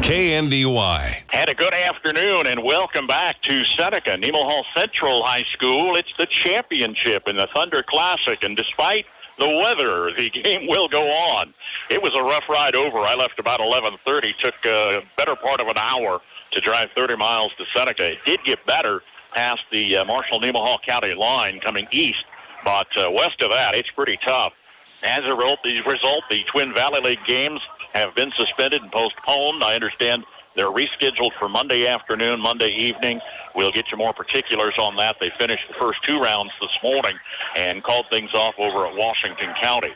KNDY. And a good afternoon and welcome back to Seneca, Nemaha Central High School. It's the championship in the Thunder Classic, and despite the weather, the game will go on. It was a rough ride over. I left about 11:30, took a better part of an hour to drive 30 miles to Seneca. It did get better past the Marshall-Nemaha County line coming east, but west of that, it's pretty tough. As a result, the Twin Valley League games have been suspended and postponed. I understand they're rescheduled for Monday afternoon, Monday evening. We'll get you more particulars on that. They finished the first two rounds this morning and called things off over at Washington County.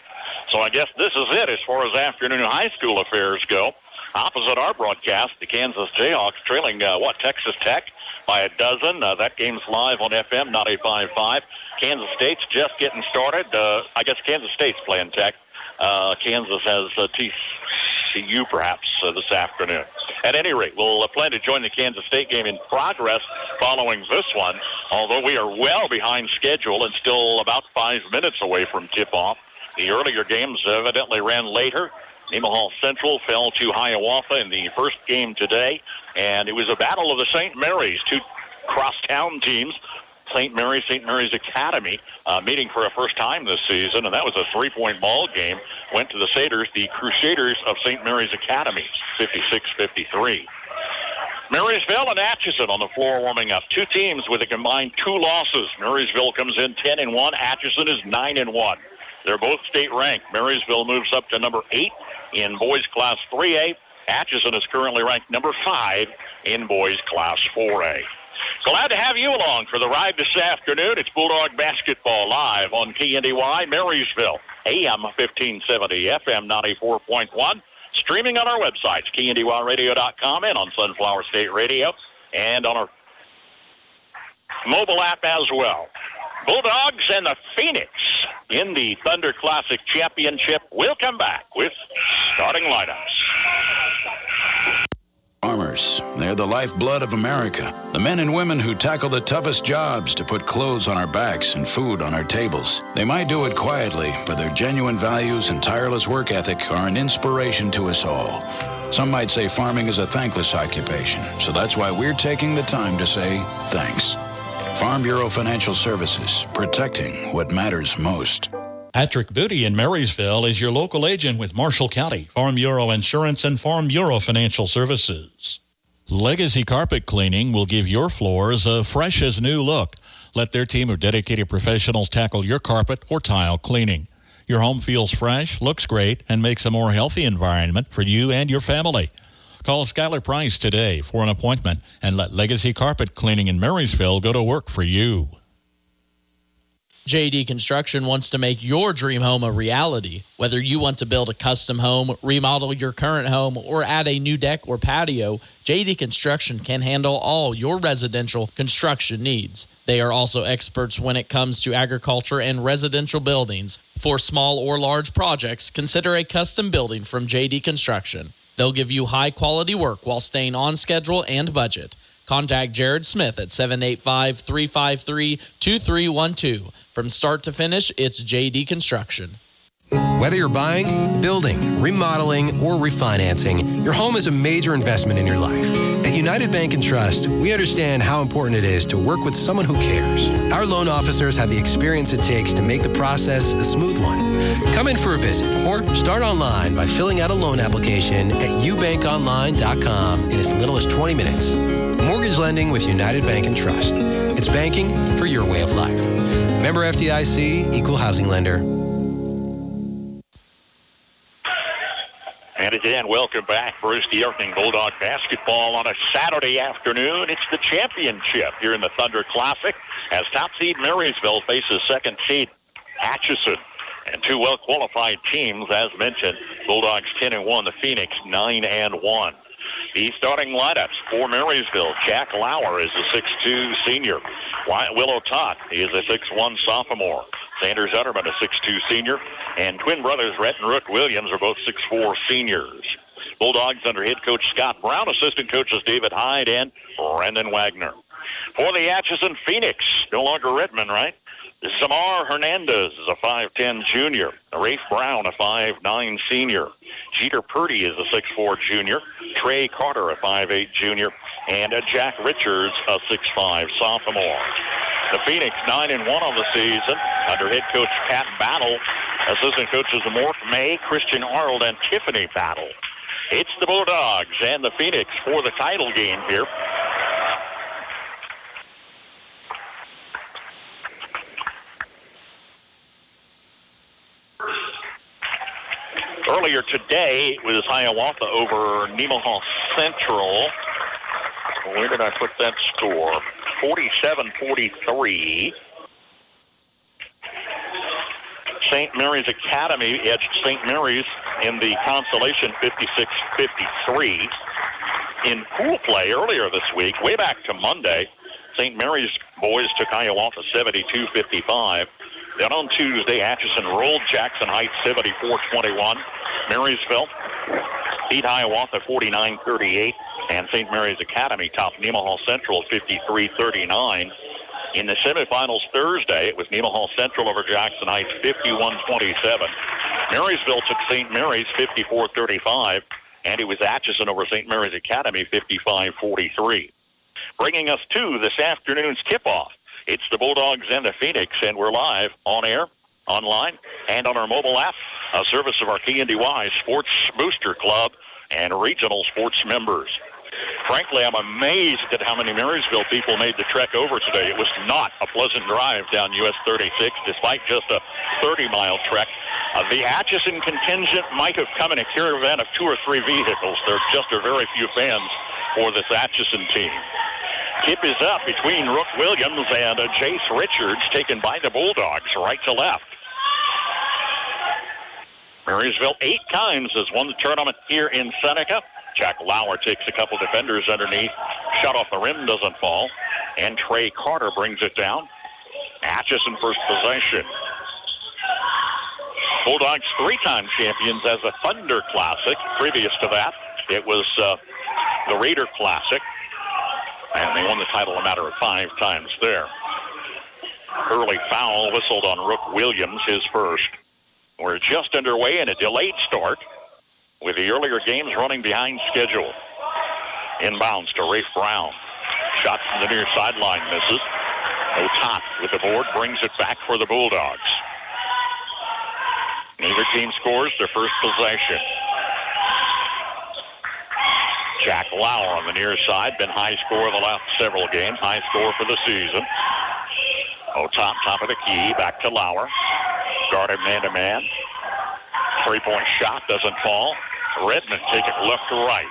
So I guess this is it as far as afternoon high school affairs go. Opposite our broadcast, the Kansas Jayhawks trailing, Texas Tech by a dozen. That game's live on FM 95.5. Kansas State's just getting started. I guess Kansas State's playing Tech. Kansas has TCU perhaps this afternoon. At any rate, we'll plan to join the Kansas State game in progress following this one, although we are well behind schedule and still about 5 minutes away from tip-off. The earlier games evidently ran later. Nemaha Central fell to Hiawatha in the first game today, and it was a battle of the St. Mary's, two crosstown teams. St. Mary's Academy meeting for a first time this season, and that was a 3-point ball game. Went to the Crusaders of St. Mary's Academy, 56-53. Marysville and Atchison on the floor warming up. Two teams with a combined 2 losses. Marysville comes in 10-1. Atchison is 9-1. They're both state ranked. Marysville moves up to number 8 in boys class 3A. Atchison is currently ranked number 5 in boys class 4A. Glad to have you along for the ride this afternoon. It's Bulldog Basketball live on KNDY Marysville, AM 1570, FM 94.1. Streaming on our websites, KNDYradio.com and on Sunflower State Radio, and on our mobile app as well. Bulldogs and the Phoenix in the Thunder Classic Championship. We'll come back with starting lineups. Farmers, they're the lifeblood of America. The men and women who tackle the toughest jobs to put clothes on our backs and food on our tables. They might do it quietly, but their genuine values and tireless work ethic are an inspiration to us all. Some might say farming is a thankless occupation, so that's why we're taking the time to say thanks. Farm Bureau Financial Services, protecting what matters most. Patrick Booty in Marysville is your local agent with Marshall County, Farm Bureau Insurance, and Farm Bureau Financial Services. Legacy Carpet Cleaning will give your floors a fresh as new look. Let their team of dedicated professionals tackle your carpet or tile cleaning. Your home feels fresh, looks great, and makes a more healthy environment for you and your family. Call Skylar Price today for an appointment and let Legacy Carpet Cleaning in Marysville go to work for you. JD Construction wants to make your dream home a reality. Whether you want to build a custom home, remodel your current home, or add a new deck or patio, JD Construction can handle all your residential construction needs. They are also experts when it comes to agriculture and residential buildings. For small or large projects, consider a custom building from JD Construction. They'll give you high-quality work while staying on schedule and budget. Contact Jared Smith at 785-353-2312. From start to finish, it's JD Construction. Whether you're buying, building, remodeling, or refinancing, your home is a major investment in your life. At United Bank and Trust, we understand how important it is to work with someone who cares. Our loan officers have the experience it takes to make the process a smooth one. Come in for a visit or start online by filling out a loan application at ubankonline.com in as little as 20 minutes. Mortgage lending with United Bank and Trust. It's banking for your way of life. Member FDIC, Equal Housing Lender. And again, welcome back. First evening Bulldog basketball on a Saturday afternoon. It's the championship here in the Thunder Classic as top seed Marysville faces second seed Atchison. And two well-qualified teams, as mentioned, Bulldogs 10-1, the Phoenix 9-1. The starting lineups for Marysville. Jack Lauer is a 6'2 senior. Willow Todd is a 6'1 sophomore. Sanders Utterman, a 6'2 senior. And twin brothers Rhett and Rook Williams are both 6'4 seniors. Bulldogs under head coach Scott Brown, assistant coaches David Hyde and Brendan Wagner. For the Atchison Phoenix, no longer Redmond, right? Zamar Hernandez is a 5'10 junior. Rafe Brown, a 5'9 senior. Jeter Purdy is a 6'4 junior. Trey Carter, a 5'8 junior. And Jack Richards, a 6'5 sophomore. The Phoenix 9-1 on the season under head coach Pat Battle. Assistant coaches Mork May, Christian Arnold, and Tiffany Battle. It's the Bulldogs and the Phoenix for the title game here. Earlier today, it was Hiawatha over Nemaha Central. Where did I put that score? 47-43. St. Mary's Academy edged St. Mary's in the consolation 56-53. In pool play earlier this week, way back to Monday, St. Mary's boys took Hiawatha 72-55. Then on Tuesday, Atchison rolled Jackson Heights 74-21. Marysville beat Hiawatha 49-38. And St. Mary's Academy topped Nemaha Central 53-39. In the semifinals Thursday, it was Nemaha Central over Jackson Heights 51-27. Marysville took St. Mary's 54-35. And it was Atchison over St. Mary's Academy 55-43. Bringing us to this afternoon's tip-off. It's the Bulldogs and the Phoenix, and we're live on air, online, and on our mobile app, a service of our KNDY Sports Booster Club and regional sports members. Frankly, I'm amazed at how many Marysville people made the trek over today. It was not a pleasant drive down US 36, despite just a 30-mile trek. The Atchison contingent might have come in a caravan of 2 or 3 vehicles. There just are very few fans for this Atchison team. Tip is up between Rook Williams and Jace Richards, taken by the Bulldogs, right to left. Marysville 8 times has won the tournament here in Seneca. Jack Lauer takes a couple defenders underneath. Shot off the rim, doesn't fall. And Trey Carter brings it down. Atchison first possession. Bulldogs 3-time champions as a Thunder Classic. Previous to that, it was the Raider Classic. And they won the title a matter of 5 times there. Early foul whistled on Rook Williams, his first. We're just underway in a delayed start with the earlier games running behind schedule. Inbounds to Rafe Brown. Shot from the near sideline misses. O'Tott with the board brings it back for the Bulldogs. Neither team scores their first possession. Jack Lauer on the near side, been high scorer the last several games, high score for the season. O'Tott, top of the key, back to Lauer. Guarded man-to-man. 3-point shot doesn't fall. Redmond take it left to right.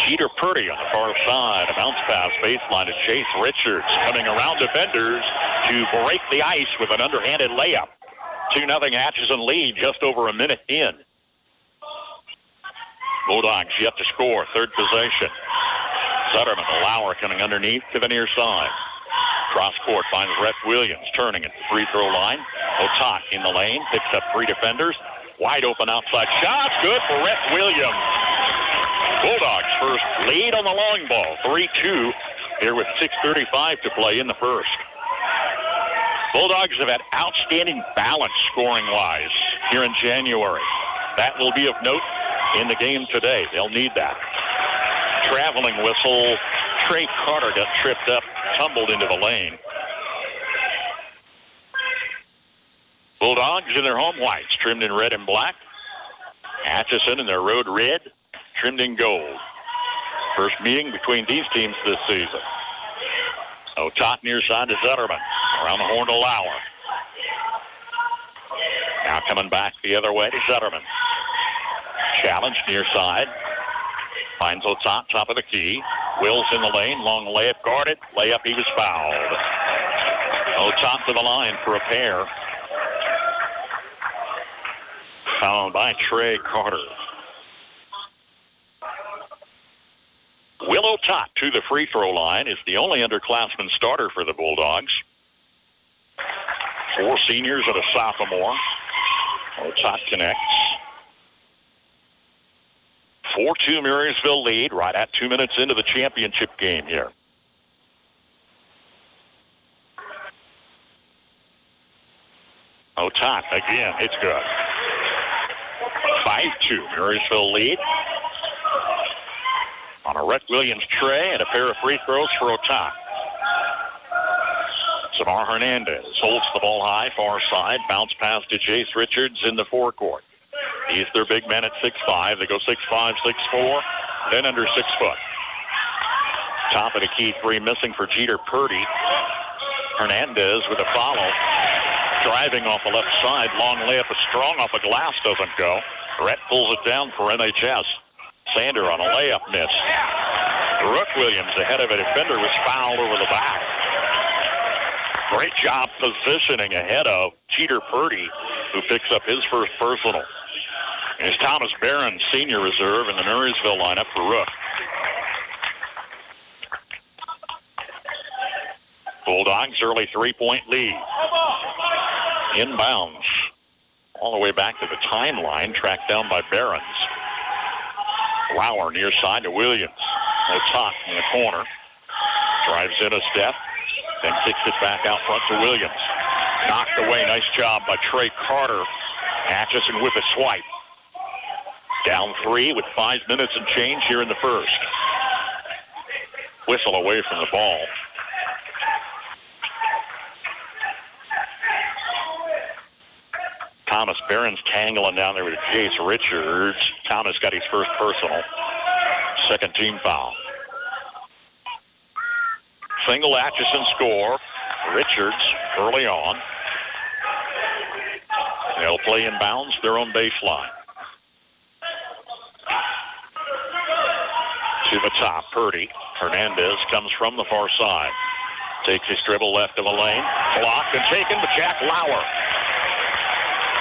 Jeter Purdy on the far side. A bounce pass baseline to Chase Richards, coming around defenders to break the ice with an underhanded layup. 2-0 Atchison lead just over a minute in. Bulldogs yet to score. Third possession. Zetterman, Lauer coming underneath to the near side. Cross court finds Rhett Williams turning at the free throw line. O'Tott in the lane, picks up 3 defenders. Wide open outside shot. Good for Rhett Williams. Bulldogs first lead on the long ball. 3-2 here with 6:35 to play in the first. Bulldogs have had outstanding balance scoring-wise here in January. That will be of note in the game today. They'll need that. Traveling whistle. Trey Carter got tripped up, tumbled into the lane. Bulldogs in their home whites, trimmed in red and black. Atchison in their road red, trimmed in gold. First meeting between these teams this season. O'Tott near side to Zetterman. Around the horn to Lauer. Now coming back the other way to Zetterman. Challenge near side. Finds O'Tott, top of the key. Wills in the lane. Long layup guarded. Layup, he was fouled. O'Tott to the line for a pair. Fouled by Trey Carter. Will O'Tott to the free throw line is the only underclassman starter for the Bulldogs. 4 seniors and a sophomore. O'Tott connects. 4-2 Marysville lead right at 2 minutes into the championship game here. Otat again. It's good. 5-2. Marysville lead. On a Rhett Williams tray and a pair of free throws for Otat. Samar Hernandez holds the ball high, far side. Bounce pass to Jace Richards in the forecourt. He's their big man at 6'5". They go 6'5", 6'4", then under 6 foot. Top of the key three missing for Jeter Purdy. Hernandez with a follow. Driving off the left side. Long layup is strong off the glass. Doesn't go. Rhett pulls it down for MHS. Sander on a layup miss. Brooke Williams ahead of a defender was fouled over the back. Great job positioning ahead of Jeter Purdy, who picks up his first personal. And it's Thomas Barron, senior reserve in the Marysville lineup for Rook. Bulldogs early 3-point lead. Inbounds all the way back to the timeline, tracked down by Barons. Lauer near side to Williams. No top in the corner. Drives in a step, then kicks it back out front to Williams. Knocked away. Nice job by Trey Carter. Atchison with a swipe. Down 3 with 5 minutes and change here in the first. Whistle away from the ball. Thomas Barron's tangling down there with Jace Richards. Thomas got his first personal. Second team foul. Single Atchison score. Richards early on. They'll play inbounds their own baseline. To the top, Purdy. Hernandez comes from the far side. Takes his dribble left of the lane. Blocked and taken by Jack Lauer.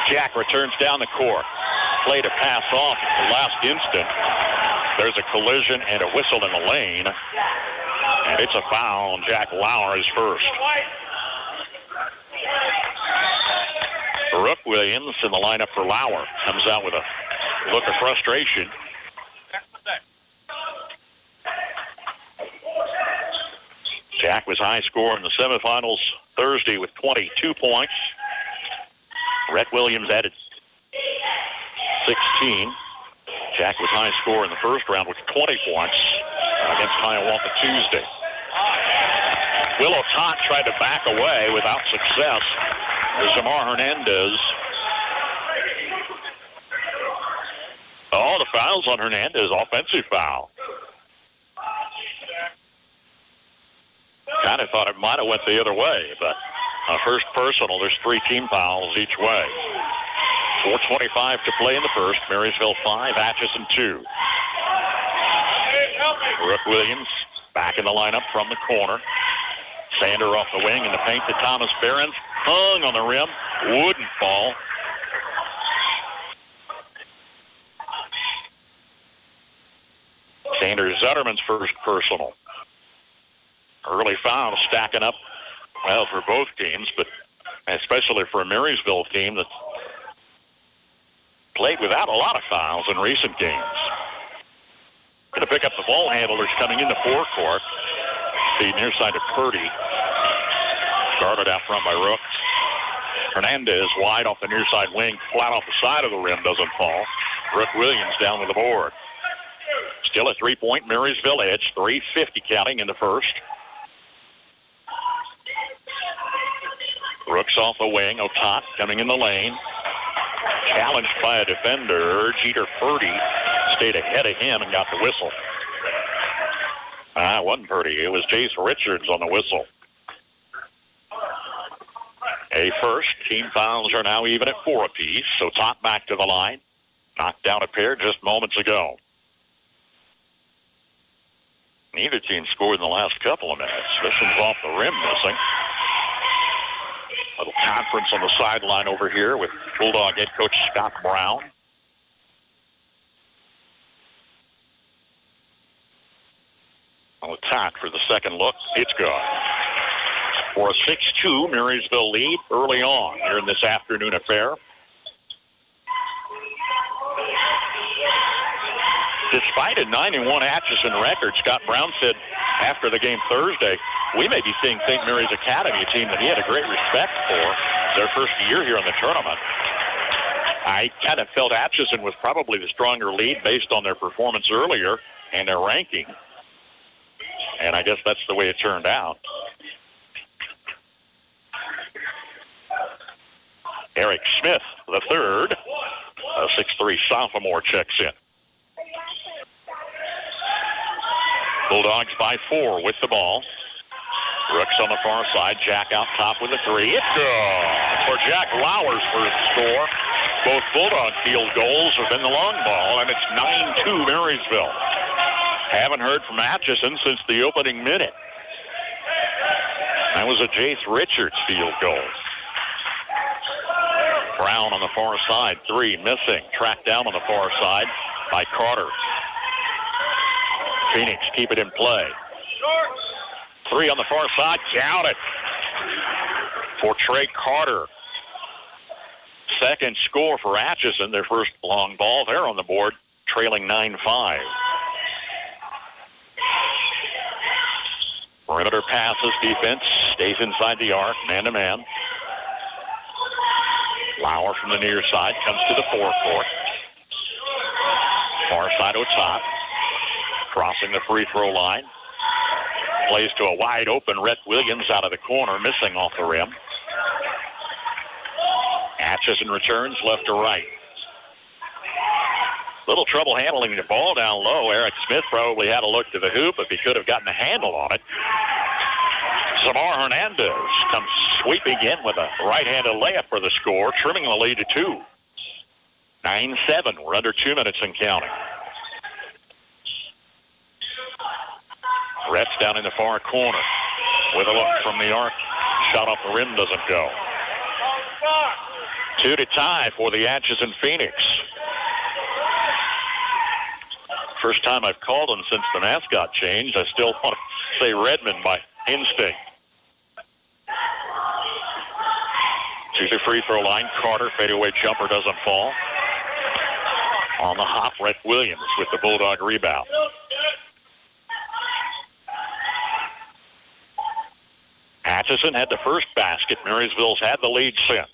Jack returns down the court. Play to pass off at the last instant. There's a collision and a whistle in the lane. And it's a foul on Jack Lauer, his first. Brooke Williams in the lineup for Lauer. Comes out with a look of frustration. Jack was high scorer in the semifinals Thursday with 22 points. Rhett Williams added 16. Jack was high scorer in the first round with 20 points against Hiawatha Tuesday. Willow Tot tried to back away without success. There's Zamar Hernandez. Oh, the foul's on Hernandez, offensive foul. Kind of thought it might have went the other way, but first personal, there's 3 team fouls each way. 4:25 to play in the first. Marysville 5, Atchison 2. Brooke Williams back in the lineup from the corner. Sander off the wing in the paint to Thomas Barron. Hung on the rim. Wouldn't fall. Sander Zetterman's first personal. Early foul stacking up, well, for both teams, but especially for a Marysville team that's played without a lot of fouls in recent games. Going to pick up the ball handlers coming in the forecourt. The near side to Purdy. Guarded out front by Rooks. Hernandez wide off the near side wing, flat off the side of the rim, doesn't fall. Brooke Williams down with the board. Still a 3-point Marysville edge, 3:50 counting in the first. Brooks off the wing. Otat coming in the lane. Challenged by a defender. Jeter Purdy stayed ahead of him and got the whistle. It wasn't Purdy. It was Jace Richards on the whistle. A first. Team fouls are now even at 4 apiece. So Otat back to the line. Knocked down a pair just moments ago. Neither team scored in the last couple of minutes. This one's off the rim missing. Little conference on the sideline over here with Bulldog head coach Scott Brown. Attack for the second look. It's good. For a 6-2 Marysville lead early on here in this afternoon affair. Despite a 9-1 Atchison record, Scott Brown said after the game Thursday, we may be seeing St. Mary's Academy, a team that he had a great respect for, their first year here in the tournament. I kind of felt Atchison was probably the stronger lead based on their performance earlier and their ranking. And I guess that's the way it turned out. Eric Smith, the third, a 6'3" sophomore, checks in. Bulldogs by 4 with the ball. Brooks on the far side. Jack out top with a 3. It's good for Jack Lauer's first score. Both Bulldog field goals have been the long ball, and it's 9-2 Marysville. Haven't heard from Atchison since the opening minute. That was a Jace Richards field goal. Brown on the far side, 3 missing. Tracked down on the far side by Carter. Phoenix keep it in play. 3 on the far side, count it for Trey Carter. Second score for Atchison, their first long ball. They're on the board, trailing 9-5. Perimeter passes, defense stays inside the arc, man-to-man. Lauer from the near side comes to the forecourt. Far side O'Tot, crossing the free throw line. Plays to a wide open Rhett Williams out of the corner, missing off the rim. Atchison returns left to right. Little trouble handling the ball down low. Eric Smith probably had a look to the hoop if he could have gotten a handle on it. Zamar Hernandez comes sweeping in with a right-handed layup for the score, trimming the lead to 2. 9-7. We're under 2 minutes and counting. Rhett's down in the far corner with a look from the arc. Shot off the rim doesn't go. 2 to tie for the Atchison Phoenix. First time I've called them since the mascot changed. I still want to say Redmond by instinct. To the free throw line. Carter, fadeaway jumper doesn't fall. On the hop, Rhett Williams with the Bulldog rebound. Atchison had the first basket. Marysville's had the lead since.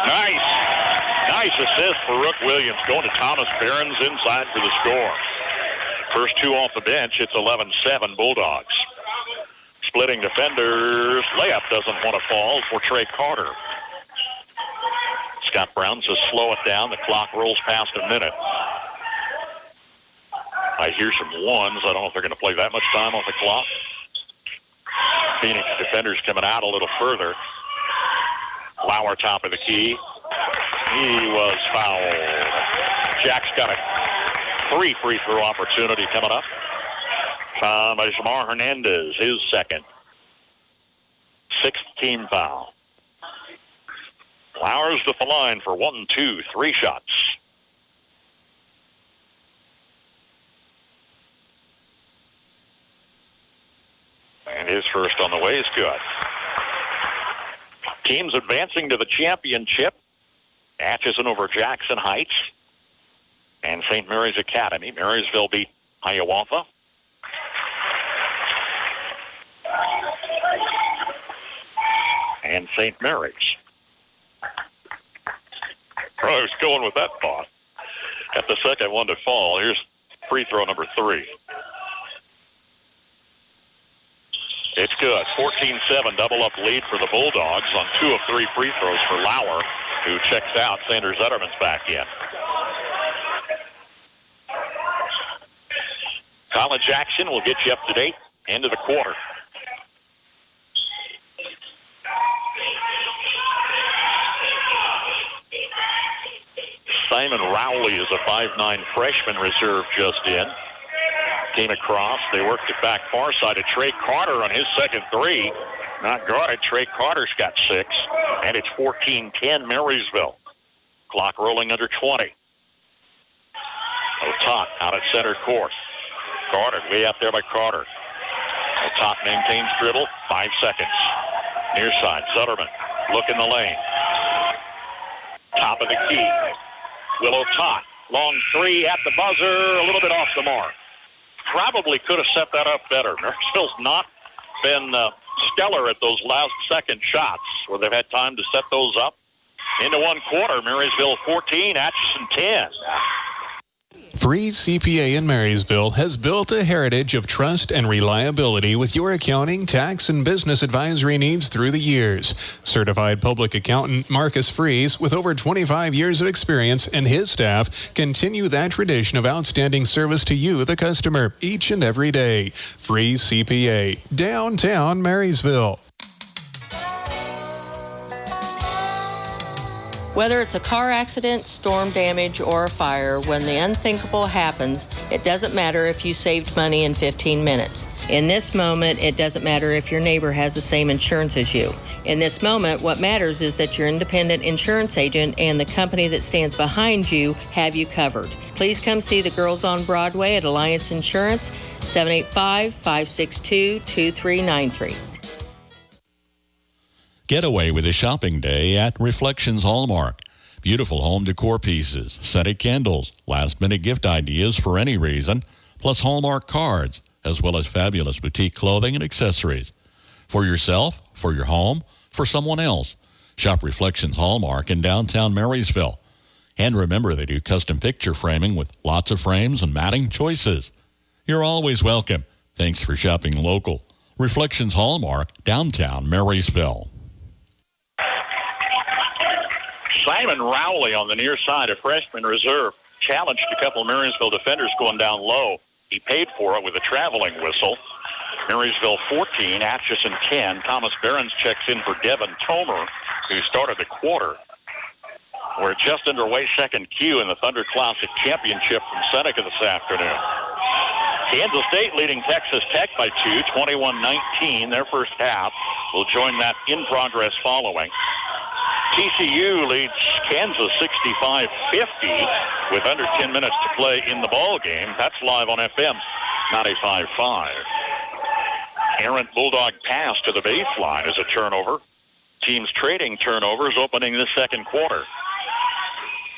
Nice assist for Rook Williams, going to Thomas Behrens inside for the score. First 2 off the bench. It's 11-7 Bulldogs. Splitting defenders. Layup doesn't want to fall for Trey Carter. Scott Brown says slow it down. The clock rolls past a minute. I hear some ones. I don't know if they're going to play that much time off the clock. Phoenix defenders coming out a little further. Lauer top of the key. He was fouled. Jack's got a 3 free throw opportunity coming up. Found by Zamar Hernandez, his second. 6th team foul. Lauer's at the line for 1, 2, 3 shots. And his first on the way is good. Teams advancing to the championship. Atchison over Jackson Heights and St. Mary's Academy. Marysville beat Hiawatha. And St. Mary's. I was going with that thought. At the second one to fall, here's free throw number 3. It's good. 14-7, double-up lead for the Bulldogs on 2 of 3 free throws for Lauer, who checks out. Sanders Zetterman's back in. College action will get you up to date. End of the quarter. Simon Rowley is a 5'9" freshman reserve just in. Came across. They worked it back far side to Trey Carter on his second 3. Not guarded. Trey Carter's got 6. And it's 14-10 Marysville. Clock rolling under 20. O'Tot out at center court. Guarded way out there by Carter. O'Tot maintains dribble. 5 seconds. Near side. Zetterman. Look in the lane. Top of the key. Will O'Tot. Long 3 at the buzzer. A little bit off the mark. Probably could have set that up better. Marysville's not been stellar at those last second shots where they've had time to set those up. Into one quarter, Marysville 14, Atchison 10. Freeze CPA in Marysville has built a heritage of trust and reliability with your accounting, tax, and business advisory needs through the years. Certified public accountant Marcus Freeze, with over 25 years of experience, and his staff continue that tradition of outstanding service to you, the customer, each and every day. Freeze CPA, downtown Marysville. Whether it's a car accident, storm damage, or a fire, when the unthinkable happens, it doesn't matter if you saved money in 15 minutes. In this moment, it doesn't matter if your neighbor has the same insurance as you. In this moment, what matters is that your independent insurance agent and the company that stands behind you have you covered. Please come see the girls on Broadway at Alliance Insurance, 785-562-2393. Get away with a shopping day at Reflections Hallmark. Beautiful home decor pieces, scented candles, last-minute gift ideas for any reason, plus Hallmark cards, as well as fabulous boutique clothing and accessories. For yourself, for your home, for someone else. Shop Reflections Hallmark in downtown Marysville. And remember, they do custom picture framing with lots of frames and matting choices. You're always welcome. Thanks for shopping local. Reflections Hallmark, downtown Marysville. Simon Rowley on the near side, a freshman reserve, challenged a couple of Marysville defenders going down low. He paid for it with a traveling whistle. Marysville 14, Atchison 10. Thomas Behrens checks in for Devin Tomer, who started the quarter. We're just underway, second Q in the Thunder Classic Championship from Seneca this afternoon. Kansas State leading Texas Tech by 2, 21-19, their first half. We'll join that in progress following. TCU leads Kansas 65-50 with under 10 minutes to play in the ball game. That's live on FM 95.5. Errant Bulldog pass to the baseline is a turnover. Teams trading turnovers opening the second quarter.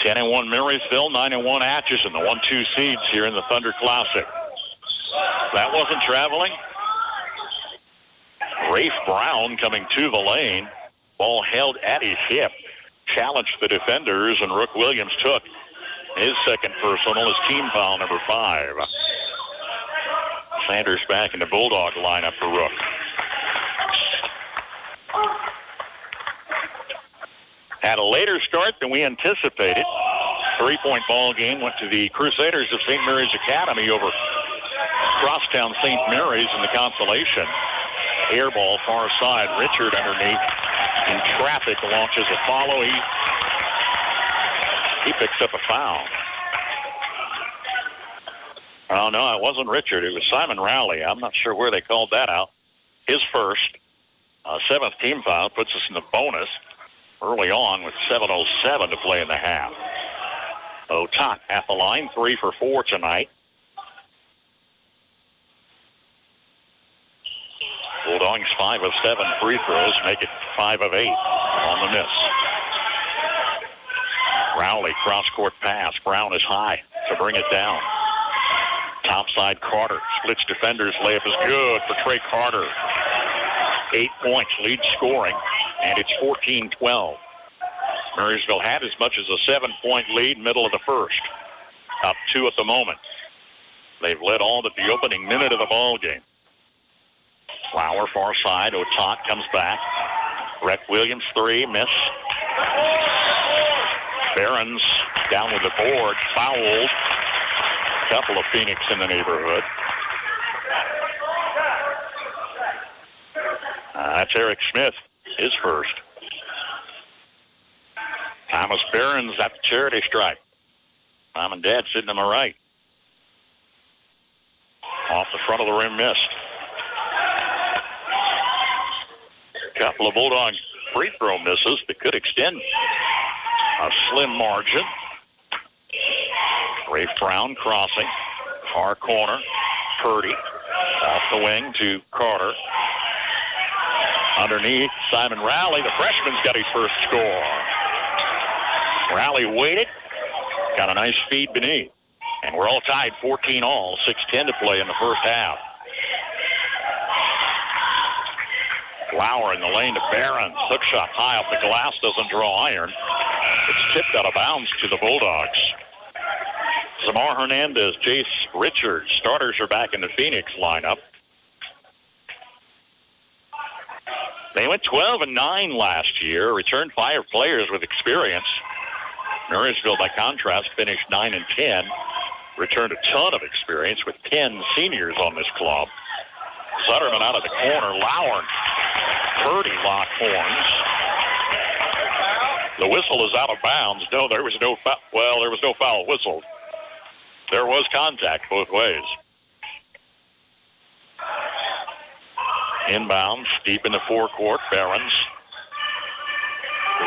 10-1 Marysville, 9-1 Atchison, the 1-2 seeds here in the Thunder Classic. That wasn't traveling. Rafe Brown coming to the lane. Ball held at his hip, challenged the defenders, and Rook Williams took his second personal, his team foul number 5. Sanders back in the Bulldog lineup for Rook. Had a later start than we anticipated. 3-point ball game went to the Crusaders of St. Mary's Academy over Crosstown St. Mary's in the consolation. Air ball far side. Richard underneath. In traffic, launches a follow. He picks up a foul. Oh, no, it wasn't Richard. It was Simon Rowley. I'm not sure where they called that out. His first, 7th team foul, puts us in the bonus early on with 7:07 to play in the half. Otot at the line, 3 for 4 tonight. Bulldogs 5 of 7 free throws, make it 5 of 8 on the miss. Rowley, cross-court pass. Brown is high to bring it down. Topside Carter, splits defenders, layup is good for Trey Carter. 8 points, lead scoring, and it's 14-12. Marysville had as much as a 7-point lead middle of the first. Up 2 at the moment. They've led all but the opening minute of the ball game. Flower far side. Otot comes back. Rhett Williams 3, miss. Behrens down with the board, fouled. Couple of Phoenix in the neighborhood. That's Eric Smith, his first. Thomas Behrens at the charity stripe. Mom and Dad sitting to my right. Off the front of the rim, missed. Couple of Bulldog free throw misses that could extend a slim margin. Rafe Brown crossing. Far corner. Purdy off the wing to Carter. Underneath, Simon Rowley. The freshman's got his first score. Rowley waited. Got a nice feed beneath. And we're all tied 14-all. 6:10 to play in the first half. Lauer in the lane to Barons. Hook shot high off the glass, doesn't draw iron. It's tipped out of bounds to the Bulldogs. Zamar Hernandez, Jace Richards, starters are back in the Phoenix lineup. They went 12-9 last year, returned 5 players with experience. Marysville, by contrast, finished 9-10, returned a ton of experience with 10 seniors on this club. Zutterman out of the corner. Lauer. Purdy locked horns. The whistle is out of bounds. No, there was no foul. Well, there was no foul whistled. There was contact both ways. Inbounds, deep in the forecourt. Barons.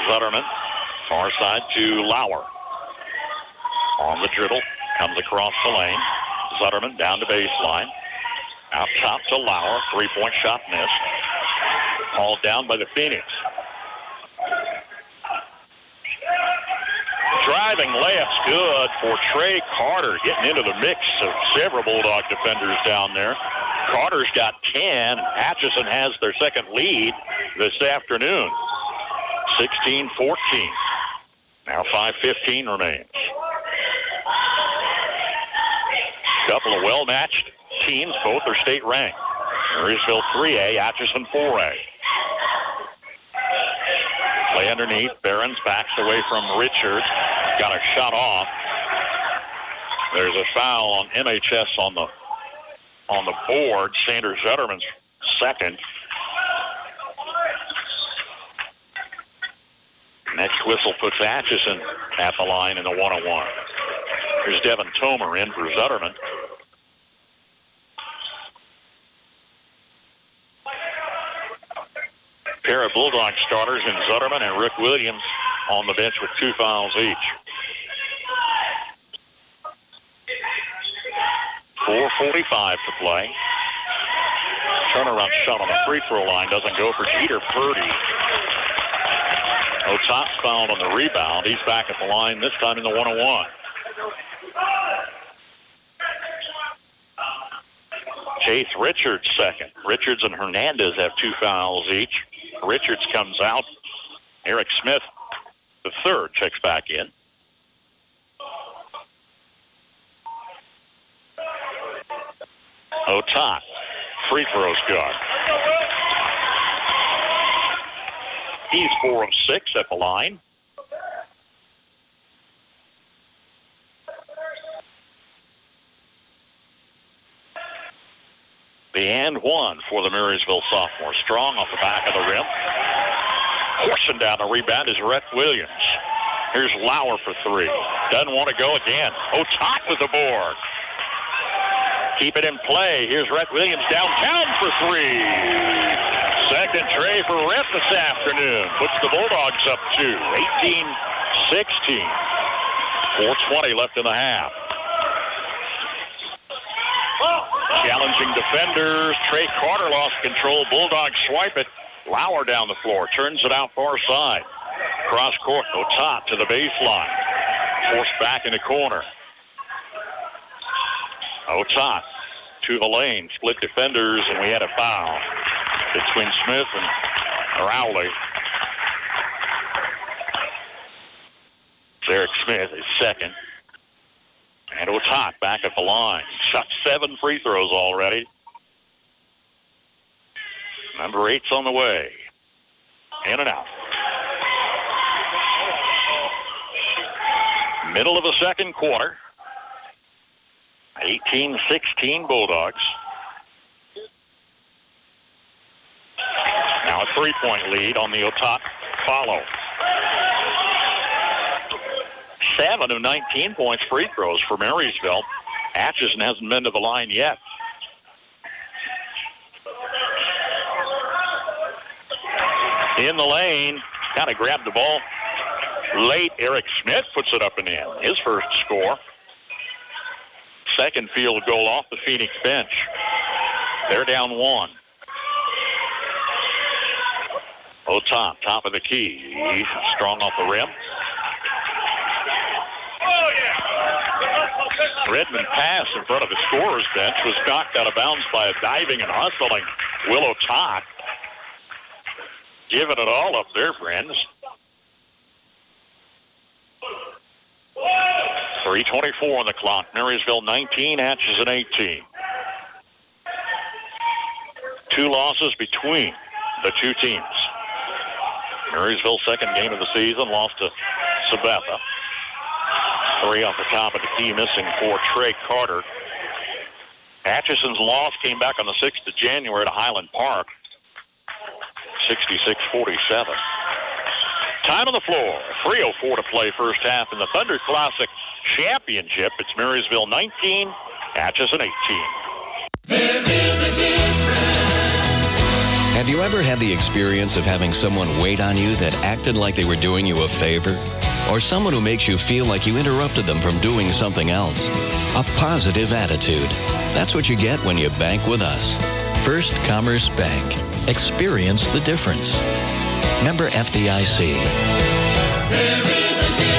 Zutterman. Far side to Lauer. On the dribble. Comes across the lane. Zutterman down to baseline. Out top to Lauer. Three-point shot missed. Hauled down by the Phoenix. Driving layup's good for Trey Carter, getting into the mix of several Bulldog defenders down there. Carter's got 10. Atchison has their second lead this afternoon. 16-14. Now 5:15 remains. Couple of well-matched teams. Both are state ranked. Marysville 3A, Atchison 4A. Play underneath. Barons backs away from Richard. Got a shot off. There's a foul on MHS on the board. Sanders Zutterman's second. Next whistle puts Atchison at the line in the 1-on-1. Here's Devin Tomer in for Zutterman. Pair of Bulldog starters in Zutterman and Rick Williams on the bench with 2 fouls each. 4:45 to play. Turnaround shot on the free throw line doesn't go for Jeter Purdy. Otop's fouled on the rebound. He's back at the line, this time in the 1-on-1. Chase Richards second. Richards and Hernandez have 2 fouls each. Richards comes out. Eric Smith, the third, checks back in. Otop, free throws good. He's 4 of 6 at the line. The and one for the Marysville sophomore. Strong off the back of the rim. Forcing down the rebound is Rhett Williams. Here's Lauer for 3. Doesn't want to go again. Otop with the board. Keep it in play. Here's Rhett Williams downtown for 3. Second tray for Rhett this afternoon. Puts the Bulldogs up 2. 18-16. 4:20 left in the half. Challenging defenders. Trey Carter lost control. Bulldogs swipe it. Lauer down the floor. Turns it out far side. Cross court. Otop to the baseline. Forced back in the corner. Otop to the lane. Split defenders, and we had a foul between Smith and Rowley. Eric Smith is second. And Otop back at the line. Shot 7 free throws already. Number 8's on the way. In and out. Middle of the second quarter. 18-16 Bulldogs. Now a 3-point lead on the Otop follow. 7 of 19 points free throws for Marysville. Atchison hasn't been to the line yet. In the lane, kind of grabbed the ball late. Eric Smith puts it up and in. His first score. Second field goal off the Phoenix bench. They're down 1. Otop, top of the key. He's strong off the rim. Redmond pass in front of the scorer's bench was knocked out of bounds by a diving and hustling Will Otop. giving it all up there, friends. 3:24 on the clock. Marysville 19, Atchison 18. 2 losses between the two teams. Marysville's second game of the season lost to Sabetha. 3 off the top of the key, missing for Trey Carter. Atchison's loss came back on the 6th of January to Highland Park. 66-47. Time on the floor. 3:04 to play first half in the Thunder Classic Championship. It's Marysville 19, Atchison 18. There is a difference. Have you ever had the experience of having someone wait on you that acted like they were doing you a favor? Or someone who makes you feel like you interrupted them from doing something else? A positive attitude. That's what you get when you bank with us. First Commerce Bank. Experience the difference. Member FDIC. There is a difference.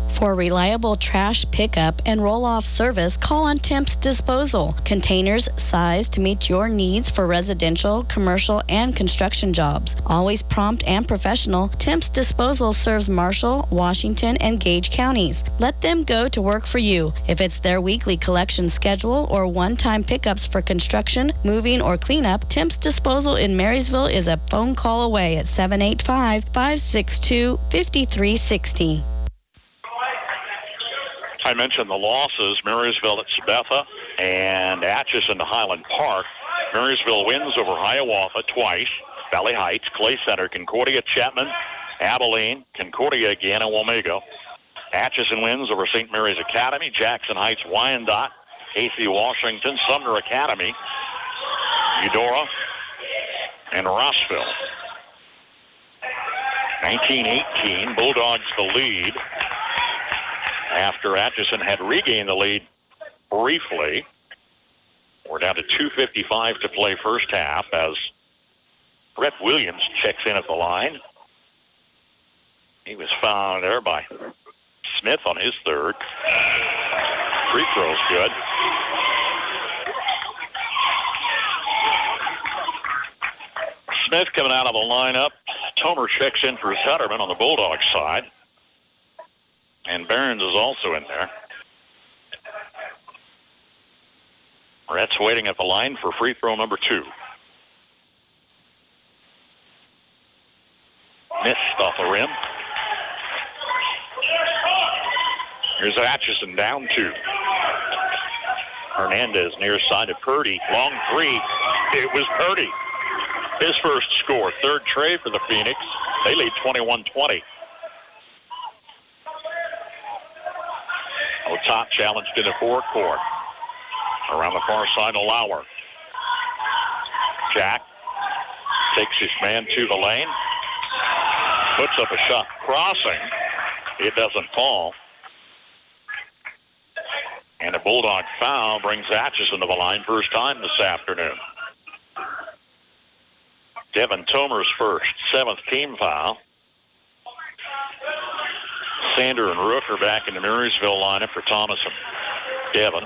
For reliable trash pickup and roll-off service, call on Temps Disposal. Containers sized to meet your needs for residential, commercial, and construction jobs. Always prompt and professional, Temps Disposal serves Marshall, Washington, and Gage counties. Let them go to work for you. If it's their weekly collection schedule or one-time pickups for construction, moving, or cleanup, Temps Disposal in Marysville is a phone call away at 785-562-5360. I mentioned the losses, Marysville at Sabetha and Atchison to Highland Park. Marysville wins over Hiawatha twice, Valley Heights, Clay Center, Concordia, Chapman, Abilene, Concordia again, and Wamego. Atchison wins over St. Mary's Academy, Jackson Heights, Wyandotte, AC Washington, Sumner Academy, Eudora, and Rossville. 19-18, Bulldogs the lead. After Atchison had regained the lead briefly. We're down to 2:55 to play first half as Brett Williams checks in at the line. He was fouled there by Smith on his third. Free throw's good. Smith coming out of the lineup. Tomer checks in for Sutterman on the Bulldogs side. And Barons is also in there. Brett's waiting at the line for free throw number 2. Missed off the rim. Here's Atchison down 2. Hernandez near side to Purdy. Long 3. It was Purdy. His first score. Third tray for the Phoenix. They lead 21-20. Top challenged in the forecourt. Around the far side of Lauer. Jack takes his man to the lane. Puts up a shot crossing. It doesn't fall. And a Bulldog foul brings Atchison to the line first time this afternoon. Devin Tomer's first, 7th team foul. Sander and Rook are back in the Marysville lineup for Thomas and Devin.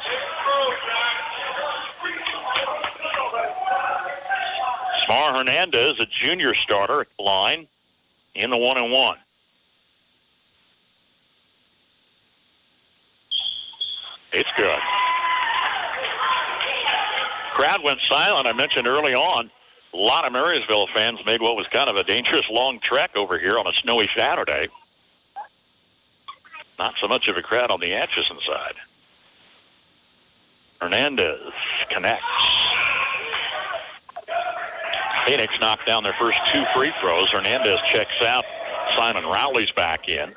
Smar Hernandez, a junior starter at the line, in the 1-and-1. It's good. Crowd went silent. I mentioned early on, a lot of Marysville fans made what was kind of a dangerous long trek over here on a snowy Saturday. Not so much of a crowd on the Atchison side. Hernandez connects. Phoenix knocked down their first 2 free throws. Hernandez checks out. Simon Rowley's back in.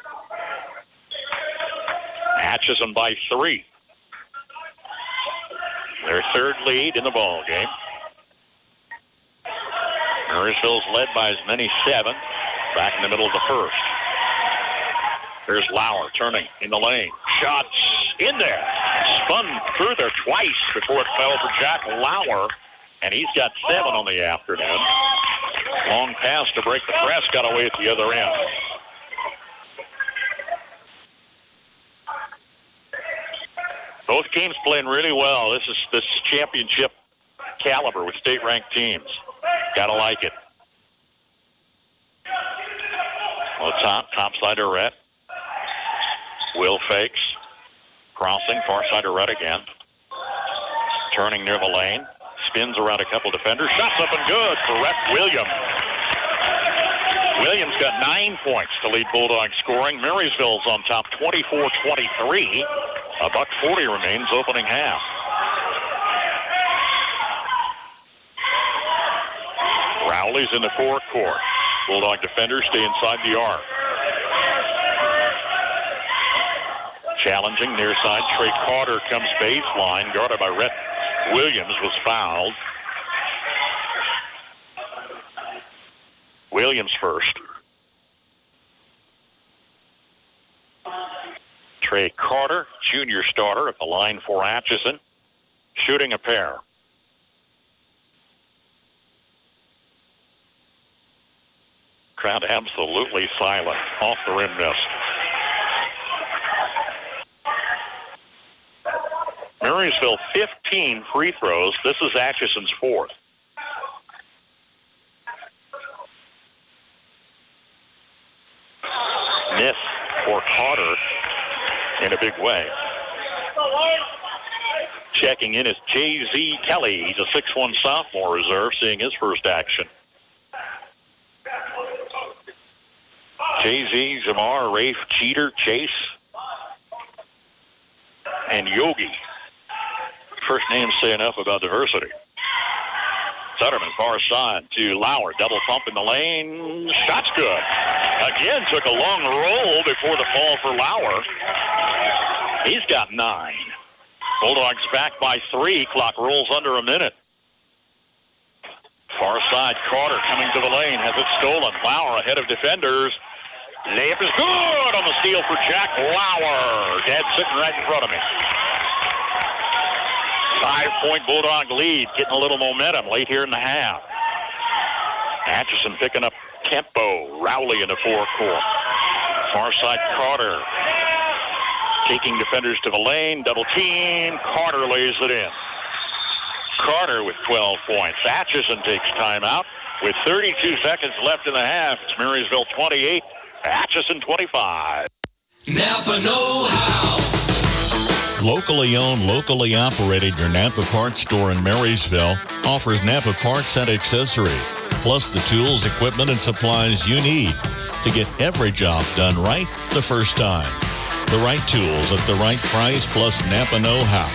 Atchison by 3. Their third lead in the ball game. Marysville's led by as many 7. Back in the middle of the first. There's Lauer turning in the lane. Shots in there. Spun through there twice before it fell for Jack Lauer. And he's got 7 on the afternoon. Long pass to break the press. Got away at the other end. Both teams playing really well. This is championship caliber with state-ranked teams. Gotta like it. On the top side of Rhett. Will fakes. Crossing, far side of Rhett again. Turning near the lane. Spins around a couple defenders. Shots up and good for Rhett Williams. Williams got 9 points to lead Bulldog scoring. Marysville's on top 24-23. $1:40 remains opening half. Rowley's in the forecourt. Bulldog defenders stay inside the arc. Challenging near side. Trey Carter comes baseline. Guarded by Rhett Williams, was fouled. Williams first. Trey Carter, junior starter at the line for Atchison, shooting a pair. Crowd absolutely silent. Off the rim missed. Marysville 15 free throws. This is Atchison's fourth. Miss for Carter in a big way. Checking in is J.Z. Kelly. He's a 6'1 sophomore reserve, seeing his first action. Jay-Z, Jamar, Rafe, Cheater, Chase, and Yogi. First names say enough about diversity. Sutterman, far side to Lauer. Double pump in the lane. Shot's good. Again, took a long roll before the fall for Lauer. He's got 9. Bulldogs back by 3. Clock rolls under a minute. Far side, Carter coming to the lane. Has it stolen. Lauer ahead of defenders. Layup is good on the steal for Jack Lauer. Dad sitting right in front of me. 5-point Bulldog lead, getting a little momentum late here in the half. Atchison picking up tempo. Rowley in the forecourt. Far side, Carter taking defenders to the lane. Double team. Carter lays it in. Carter with 12 points. Atchison takes timeout with 32 seconds left in the half. It's Marysville 28, Atchison 25. Napa know-how. Locally owned, locally operated, your Napa Parts store in Marysville offers Napa Parts and accessories, plus the tools, equipment, and supplies you need to get every job done right the first time. The right tools at the right price, plus Napa know-how.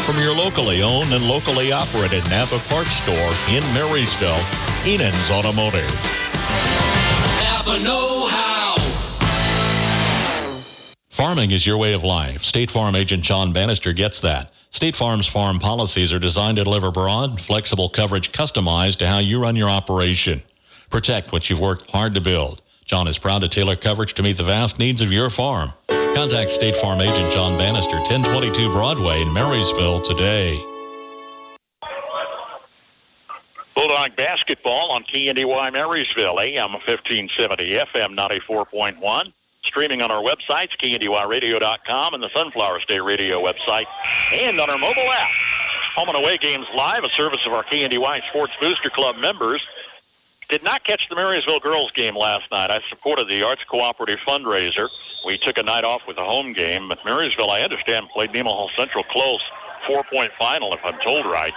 From your locally owned and locally operated Napa Parts store in Marysville, Enan's Automotive. Napa know-how. Farming is your way of life. State Farm agent John Bannister gets that. State Farm's farm policies are designed to deliver broad, flexible coverage customized to how you run your operation. Protect what you've worked hard to build. John is proud to tailor coverage to meet the vast needs of your farm. Contact State Farm agent John Bannister, 1022 Broadway in Marysville today. Bulldog basketball on KNDY Marysville, AM 1570, FM 94.1. Streaming on our websites, KNDYradio.com and the Sunflower State Radio website, and on our mobile app. Home and away games live, a service of our KNDY Sports Booster Club members. Did not catch the Marysville girls game last night. I supported the Arts Cooperative fundraiser. We took a night off with a home game, but Marysville, I understand, played Nemaha Central close. 4-point final, if I'm told right.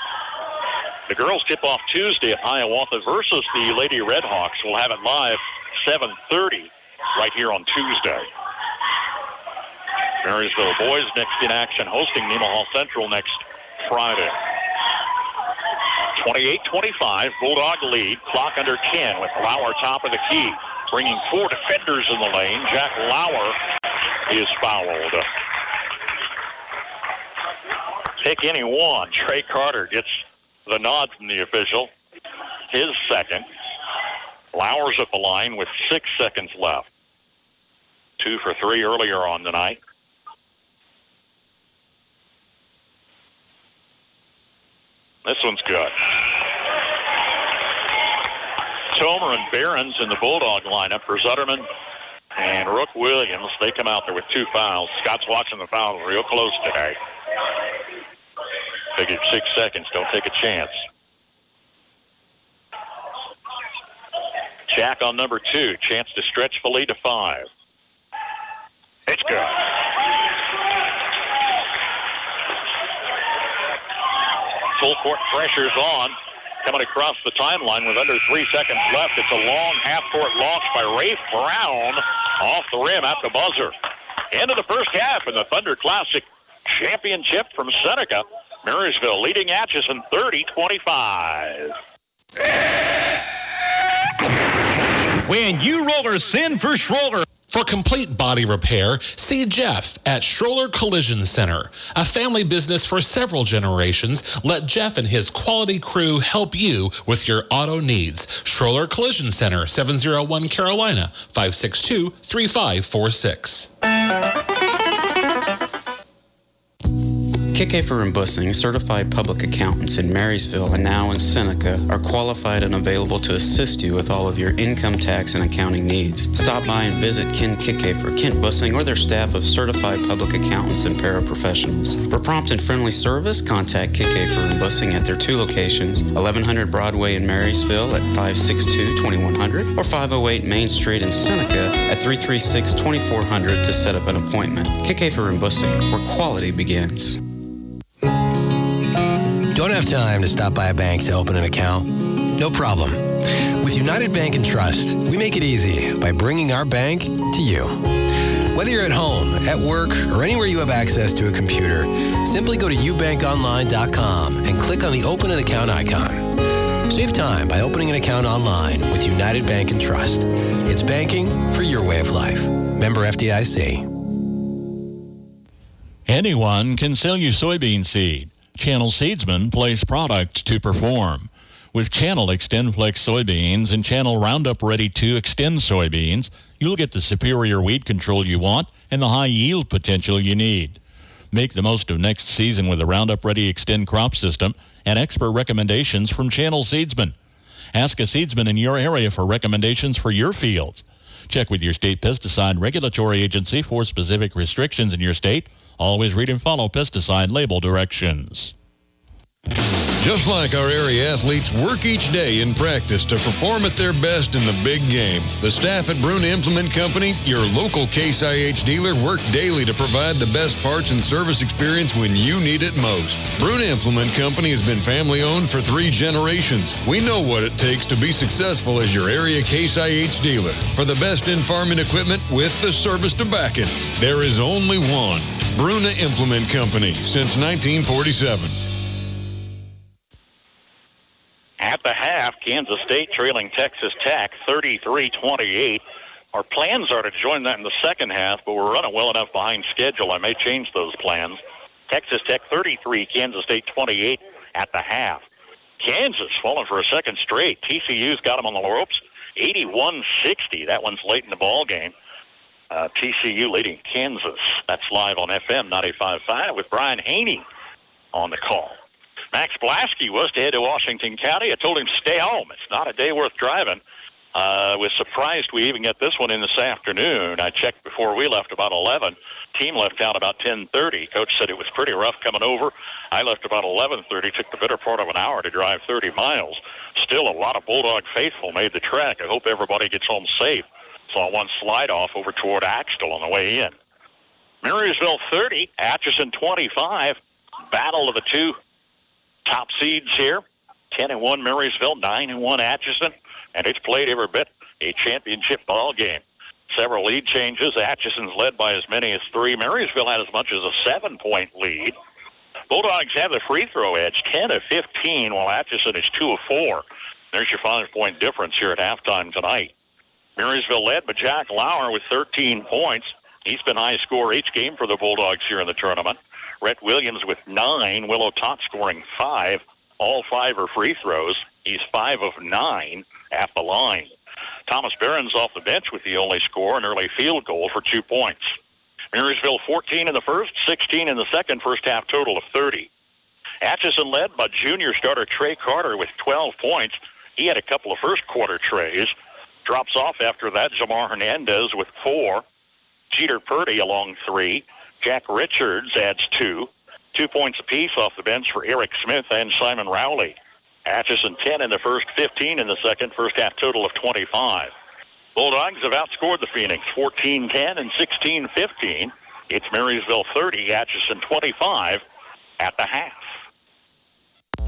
The girls tip off Tuesday at Hiawatha versus the Lady Redhawks. We'll have it live 7:30 right here on Tuesday. Marysville boys next in action, hosting Nemaha Central next Friday. 28-25, Bulldog lead. Clock under 10 with Lauer top of the key. Bringing 4 defenders in the lane. Jack Lauer is fouled. Pick any one. Trey Carter gets the nod from the official. His second. Lauer's at the line with 6 seconds left. 2 for 3 earlier on tonight. This one's good. Tomer and Behrens in the Bulldog lineup for Zutterman and Rook Williams. They come out there with 2 fouls. Scott's watching the fouls real close today. Figured 6 seconds. Don't take a chance. Jack on number 2. Chance to stretch the lead to 5. It's good. Full court pressure's on. Coming across the timeline with under 3 seconds left. It's a long half-court launch by Rafe Brown off the rim at the buzzer. End of the first half in the Thunder Classic Championship from Seneca. Marysville leading Atchison 30-25. When you rollers send for Schroller. For complete body repair, see Jeff at Schroller Collision Center. A family business for several generations, let Jeff and his quality crew help you with your auto needs. Schroller Collision Center, 701 Carolina, 562-3546. KK for Embussing, certified public accountants in Marysville and now in Seneca, are qualified and available to assist you with all of your income tax and accounting needs. Stop by and visit Ken KK for Kent Bussing or their staff of certified public accountants and paraprofessionals. For prompt and friendly service, contact KK for Embussing at their 2 locations, 1100 Broadway in Marysville at 562-2100 or 508 Main Street in Seneca at 336-2400 to set up an appointment. KK for Embussing, where quality begins. Don't have time to stop by a bank to open an account? No problem. With United Bank and Trust, we make it easy by bringing our bank to you. Whether you're at home, at work, or anywhere you have access to a computer, simply go to ubankonline.com and click on the Open an Account icon. Save time by opening an account online with United Bank and Trust. It's banking for your way of life. Member FDIC. Anyone can sell you soybean seed. Channel Seedsman place product to perform. With Channel XtendFlex soybeans and Channel Roundup Ready 2 Extend soybeans, you'll get the superior weed control you want and the high yield potential you need. Make the most of next season with the Roundup Ready Extend crop system and expert recommendations from Channel Seedsman. Ask a seedsman in your area for recommendations for your fields. Check with your state pesticide regulatory agency for specific restrictions in your state. Always read and follow pesticide label directions. Just like our area athletes work each day in practice to perform at their best in the big game, the staff at Bruna Implement Company, your local Case IH dealer, work daily to provide the best parts and service experience when you need it most. Bruna Implement Company has been family-owned for 3 generations. We know what it takes to be successful as your area Case IH dealer. For the best in farming equipment with the service to back it, there is only one. Bruna Implement Company, since 1947. At the half, Kansas State trailing Texas Tech 33-28. Our plans are to join that in the second half, but we're running well enough behind schedule. I may change those plans. Texas Tech 33, Kansas State 28 at the half. Kansas falling for a second straight. TCU's got them on the ropes, 81-60. That one's late in the ball game. TCU leading Kansas. That's live on FM 95.5 with Brian Haney on the call. Max Blasky was to head to Washington County. I told him stay home. It's not a day worth driving. Was surprised we even get this one in this afternoon. I checked before we left about 11. Team left out about 10:30. Coach said it was pretty rough coming over. I left about 11:30. Took the better part of an hour to drive 30 miles. Still a lot of Bulldog faithful made the trek. I hope everybody gets home safe. Saw one slide off over toward Axtell on the way in. Marysville 30, Atchison 25. Battle of the 2 top seeds here. 10-1 Marysville, 9-1 Atchison, and it's played every bit a championship ball game. Several lead changes. Atchison's led by as many as 3. Marysville had as much as a 7-point lead. Bulldogs have the free throw edge, 10 of 15, while Atchison is 2 of 4. There's your 5-point difference here at halftime tonight. Marysville led by Jack Lauer with 13 points. He's been high scorer each game for the Bulldogs here in the tournament. Rhett Williams with 9. Willow Tot scoring 5. All 5 are free throws. He's 5 of 9 at the line. Thomas Barron's off the bench with the only score, an early field goal for 2 points. Marysville 14 in the first, 16 in the second, first half total of 30. Atchison led by junior starter Trey Carter with 12 points. He had a couple of first quarter trays. Drops off after that, Jamar Hernandez with 4. Jeter Purdy along 3. Jack Richards adds 2. 2 points apiece off the bench for Eric Smith and Simon Rowley. Atchison 10 in the first, 15 in the second, first half total of 25. Bulldogs have outscored the Phoenix 14-10 and 16-15. It's Marysville 30, Atchison 25 at the half.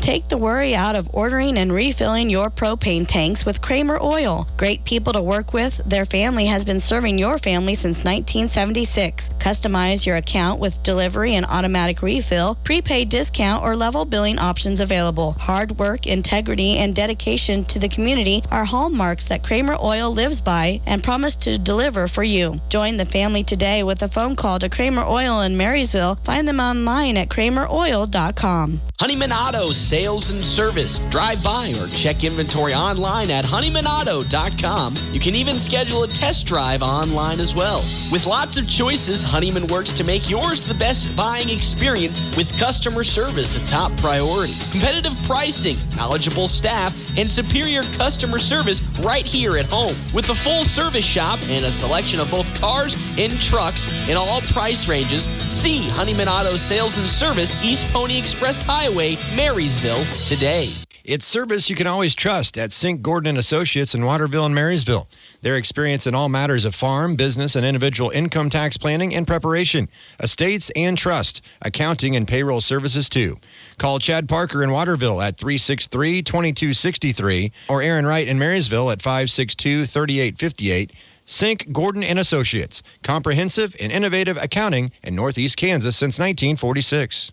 Take the worry out of ordering and refilling your propane tanks with Kramer Oil. Great people to work with. Their family has been serving your family since 1976. Customize your account with delivery and automatic refill, prepaid discount, or level billing options available. Hard work, integrity, and dedication to the community are hallmarks that Kramer Oil lives by and promise to deliver for you. Join the family today with a phone call to Kramer Oil in Marysville. Find them online at krameroil.com. Honeyman Auto Sales and Service. Drive by or check inventory online at honeymanauto.com. You can even schedule a test drive online as well. With lots of choices, Honeyman works to make yours the best buying experience with customer service a top priority. Competitive pricing, knowledgeable staff, and superior customer service right here at home. With a full service shop and a selection of both cars and trucks in all price ranges, see Honeyman Auto Sales and Service, East Pony Express Highway, Marysville, today. It's service you can always trust at Sink Gordon & Associates in Waterville and Marysville. Their experience in all matters of farm, business, and individual income tax planning and preparation, estates and trust, accounting and payroll services too. Call Chad Parker in Waterville at 363-2263 or Aaron Wright in Marysville at 562-3858. Sink Gordon & Associates, comprehensive and innovative accounting in Northeast Kansas since 1946.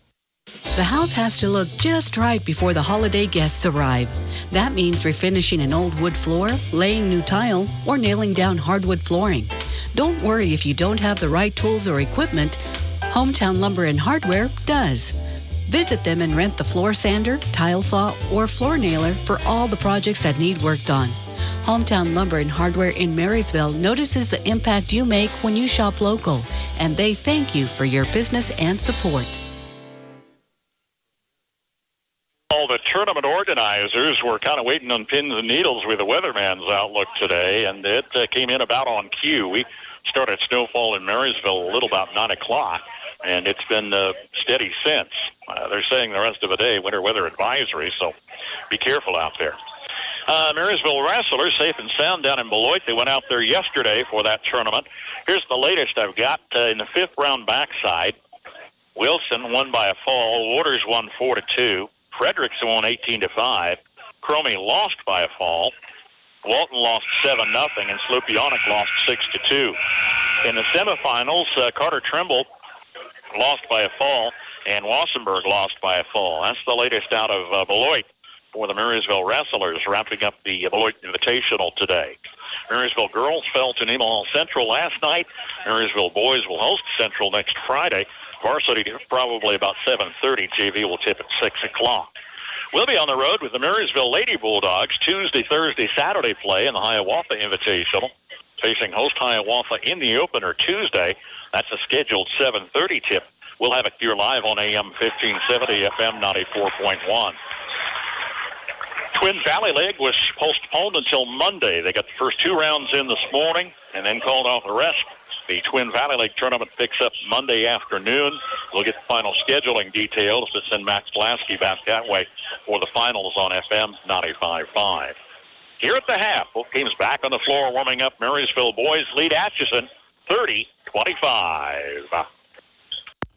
The house has to look just right before the holiday guests arrive. That means refinishing an old wood floor, laying new tile, or nailing down hardwood flooring. Don't worry if you don't have the right tools or equipment. Hometown Lumber and Hardware does. Visit them and rent the floor sander, tile saw, or floor nailer for all the projects that need work done. Hometown Lumber and Hardware in Marysville notices the impact you make when you shop local, and they thank you for your business and support. All the tournament organizers were kind of waiting on pins and needles with the weatherman's outlook today, and it came in about on cue. We started snowfall in Marysville a little about 9 o'clock, and it's been steady since. They're saying the rest of the day winter weather advisory, so be careful out there. Marysville wrestlers safe and sound down in Beloit. They went out there yesterday for that tournament. Here's the latest I've got in the fifth round backside. Wilson won by a fall. Waters won 4-2. Frederickson won 18-5. Cromie lost by a fall. Walton lost 7-0, and Slupionic lost 6-2. In the semifinals, Carter Trimble lost by a fall, and Wassenberg lost by a fall. That's the latest out of Beloit for the Marysville wrestlers, wrapping up the Beloit Invitational today. Marysville girls fell to Nemaha Hall Central last night. Marysville boys will host Central next Friday. Varsity probably about 7:30. JV will tip at 6 o'clock. We'll be on the road with the Marysville Lady Bulldogs Tuesday, Thursday, Saturday play in the Hiawatha Invitational, facing host Hiawatha in the opener Tuesday. That's a scheduled 7:30 tip. We'll have it here live on AM 1570, FM 94.1. Twin Valley League was postponed until Monday. They got the first 2 rounds in this morning and then called off the rest. The Twin Valley League tournament picks up Monday afternoon. We'll get the final scheduling details to send Max Lasky back that way for the finals on FM 95.5. Here at the half, both teams back on the floor warming up. Marysville boys lead Atchison 30-25.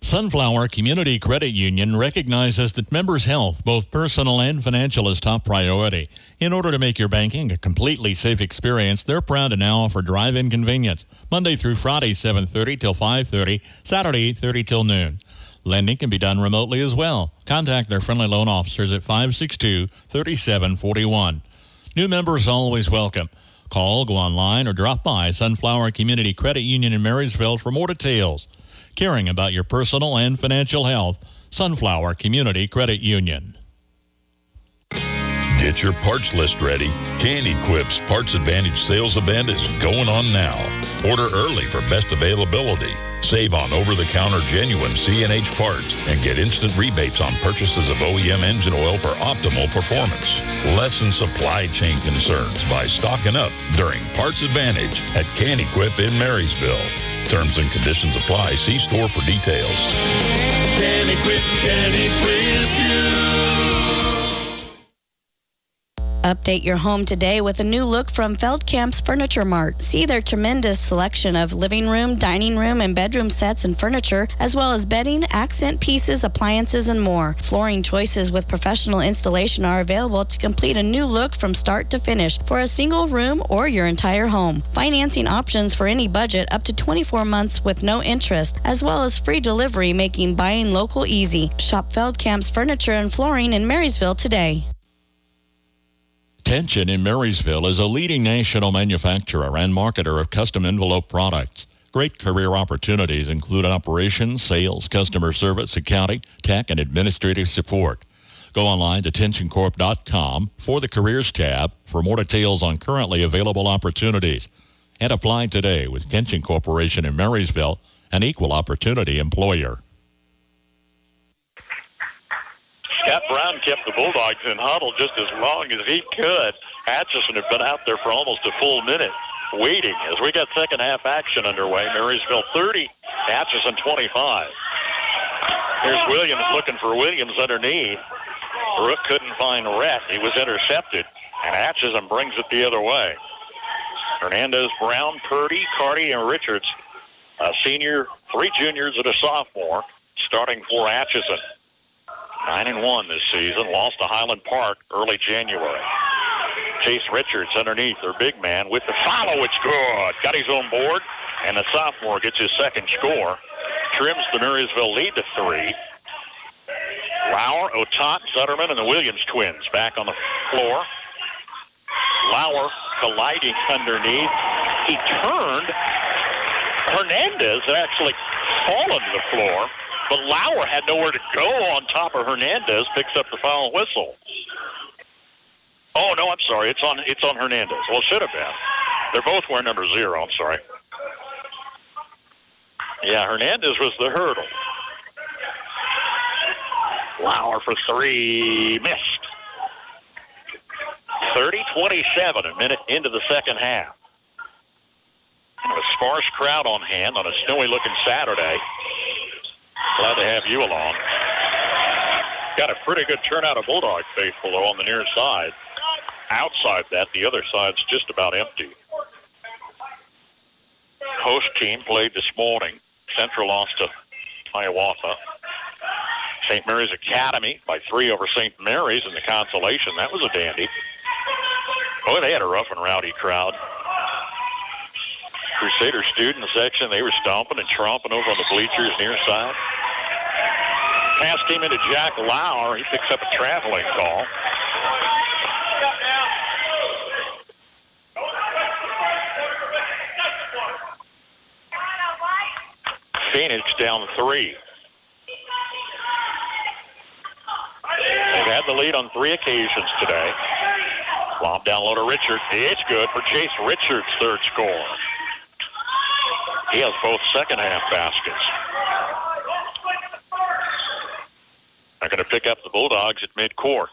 Sunflower Community Credit Union recognizes that members' health, both personal and financial, is top priority. In order to make your banking a completely safe experience, they're proud to now offer drive-in convenience, Monday through Friday, 7:30 till 5:30, Saturday, 8:30 till noon. Lending can be done remotely as well. Contact their friendly loan officers at 562-3741. New members always welcome. Call, go online, or drop by Sunflower Community Credit Union in Marysville for more details. Caring about your personal and financial health, Sunflower Community Credit Union. Get your parts list ready. KNDY's Parts Advantage sales event is going on now. Order early for best availability. Save on over-the-counter genuine CNH parts and get instant rebates on purchases of OEM engine oil for optimal performance. Lessen supply chain concerns by stocking up during Parts Advantage at KNDY in Marysville. Terms and conditions apply. See store for details. Can equip you. Update your home today with a new look from Feldkamp's Furniture Mart. See their tremendous selection of living room, dining room, and bedroom sets and furniture, as well as bedding, accent pieces, appliances, and more. Flooring choices with professional installation are available to complete a new look from start to finish for a single room or your entire home. Financing options for any budget up to 24 months with no interest, as well as free delivery, making buying local easy. Shop Feldkamp's Furniture and Flooring in Marysville today. Tension in Marysville is a leading national manufacturer and marketer of custom envelope products. Great career opportunities include operations, sales, customer service, accounting, tech, and administrative support. Go online to tensioncorp.com for the Careers tab for more details on currently available opportunities. And apply today with Tension Corporation in Marysville, an equal opportunity employer. Scott Brown kept the Bulldogs in huddle just as long as he could. Atchison had been out there for almost a full minute waiting as we got second half action underway. Marysville 30, Atchison 25. Here's Williams looking for Williams underneath. Rook couldn't find Rhett. He was intercepted, and Atchison brings it the other way. Hernandez, Brown, Purdy, Carty, and Richards, a senior, 3 juniors, and a sophomore, starting for Atchison. 9-1 this season, lost to Highland Park early January. Chase Richards underneath, their big man, with the follow. It's good. Got his own board, and the sophomore gets his second score. Trims the Marysville lead to 3. Lauer, Otot, Zutterman, and the Williams twins back on the floor. Lauer colliding underneath. He turned. Hernandez actually fallen to the floor. But Lauer had nowhere to go on top of Hernandez, picks up the foul whistle. Oh, no, I'm sorry. It's on Hernandez. Well, it should have been. They're both wearing number 0. I'm sorry. Yeah, Hernandez was the hurdle. Lauer for 3. Missed. 30-27, a minute into the second half. A sparse crowd on hand on a snowy-looking Saturday. Glad to have you along. Got a pretty good turnout of Bulldog faithful, though, on the near side. Outside that, the other side's just about empty. Host team played this morning. Central lost to Hiawatha. St. Mary's Academy by 3 over St. Mary's in the consolation. That was a dandy. Boy, they had a rough and rowdy crowd. Crusader student section, they were stomping and tromping over on the bleachers near side. Pass came into Jack Lauer. He picks up a traveling call. Phoenix down 3. They've had the lead on 3 occasions today. Lob down low to Richards. It's good for Chase Richards' third score. He has both second half baskets. They're going to pick up the Bulldogs at midcourt.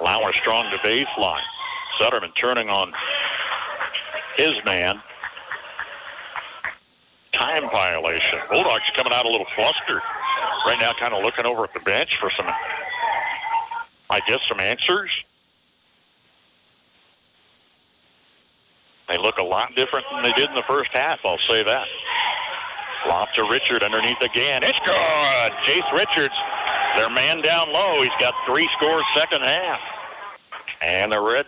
Lauer strong to baseline. Sutterman turning on his man. Time violation. Bulldogs coming out a little flustered. Right now kind of looking over at the bench for some answers. They look a lot different than they did in the first half, I'll say that. Lob to Richard underneath again. It's good. Chase Richards, their man down low. He's got 3 scores second half. And the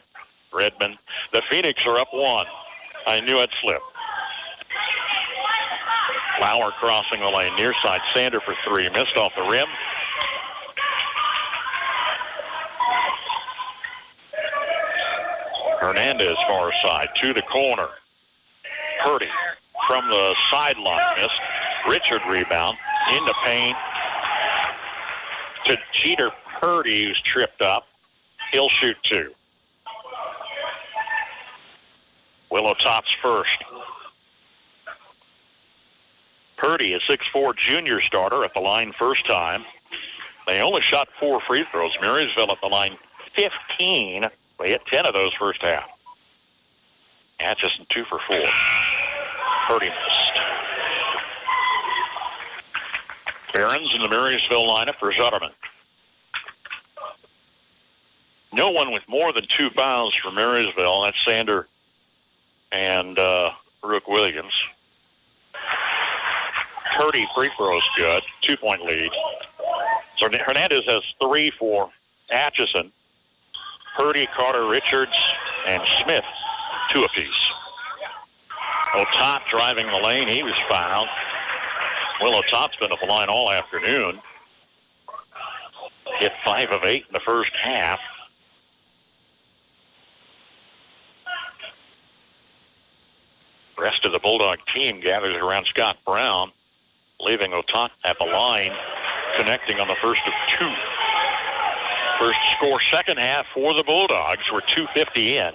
Redmond, the Phoenix are up 1. I knew I'd slip. Lauer crossing the lane near side. Sander for 3. Missed off the rim. Hernandez far side to the corner. Purdy from the sideline missed. Richard rebound into paint to Cheater Purdy, who's tripped up. He'll shoot 2. Willow Tops first. Purdy, a 6'4 junior starter, at the line first time. They only shot 4 free throws. Marysville at the line 15. They hit 10 of those first half. Atchison 2 for 4. Purdy missed. Barons in the Marysville lineup for Zutterman. No one with more than 2 fouls for Marysville. That's Sander and Rook Williams. Purdy free throws good. 2-point lead. So Hernandez has 3 for Atchison. Purdy, Carter, Richards, and Smith, 2 apiece. O'Topp driving the lane. He was fouled. Will O'Topp's been at the line all afternoon. Hit 5 of 8 in the first half. The rest of the Bulldog team gathers around Scott Brown, leaving O'Topp at the line, connecting on the first of 2. First score second half for the Bulldogs. We're 2:50 in.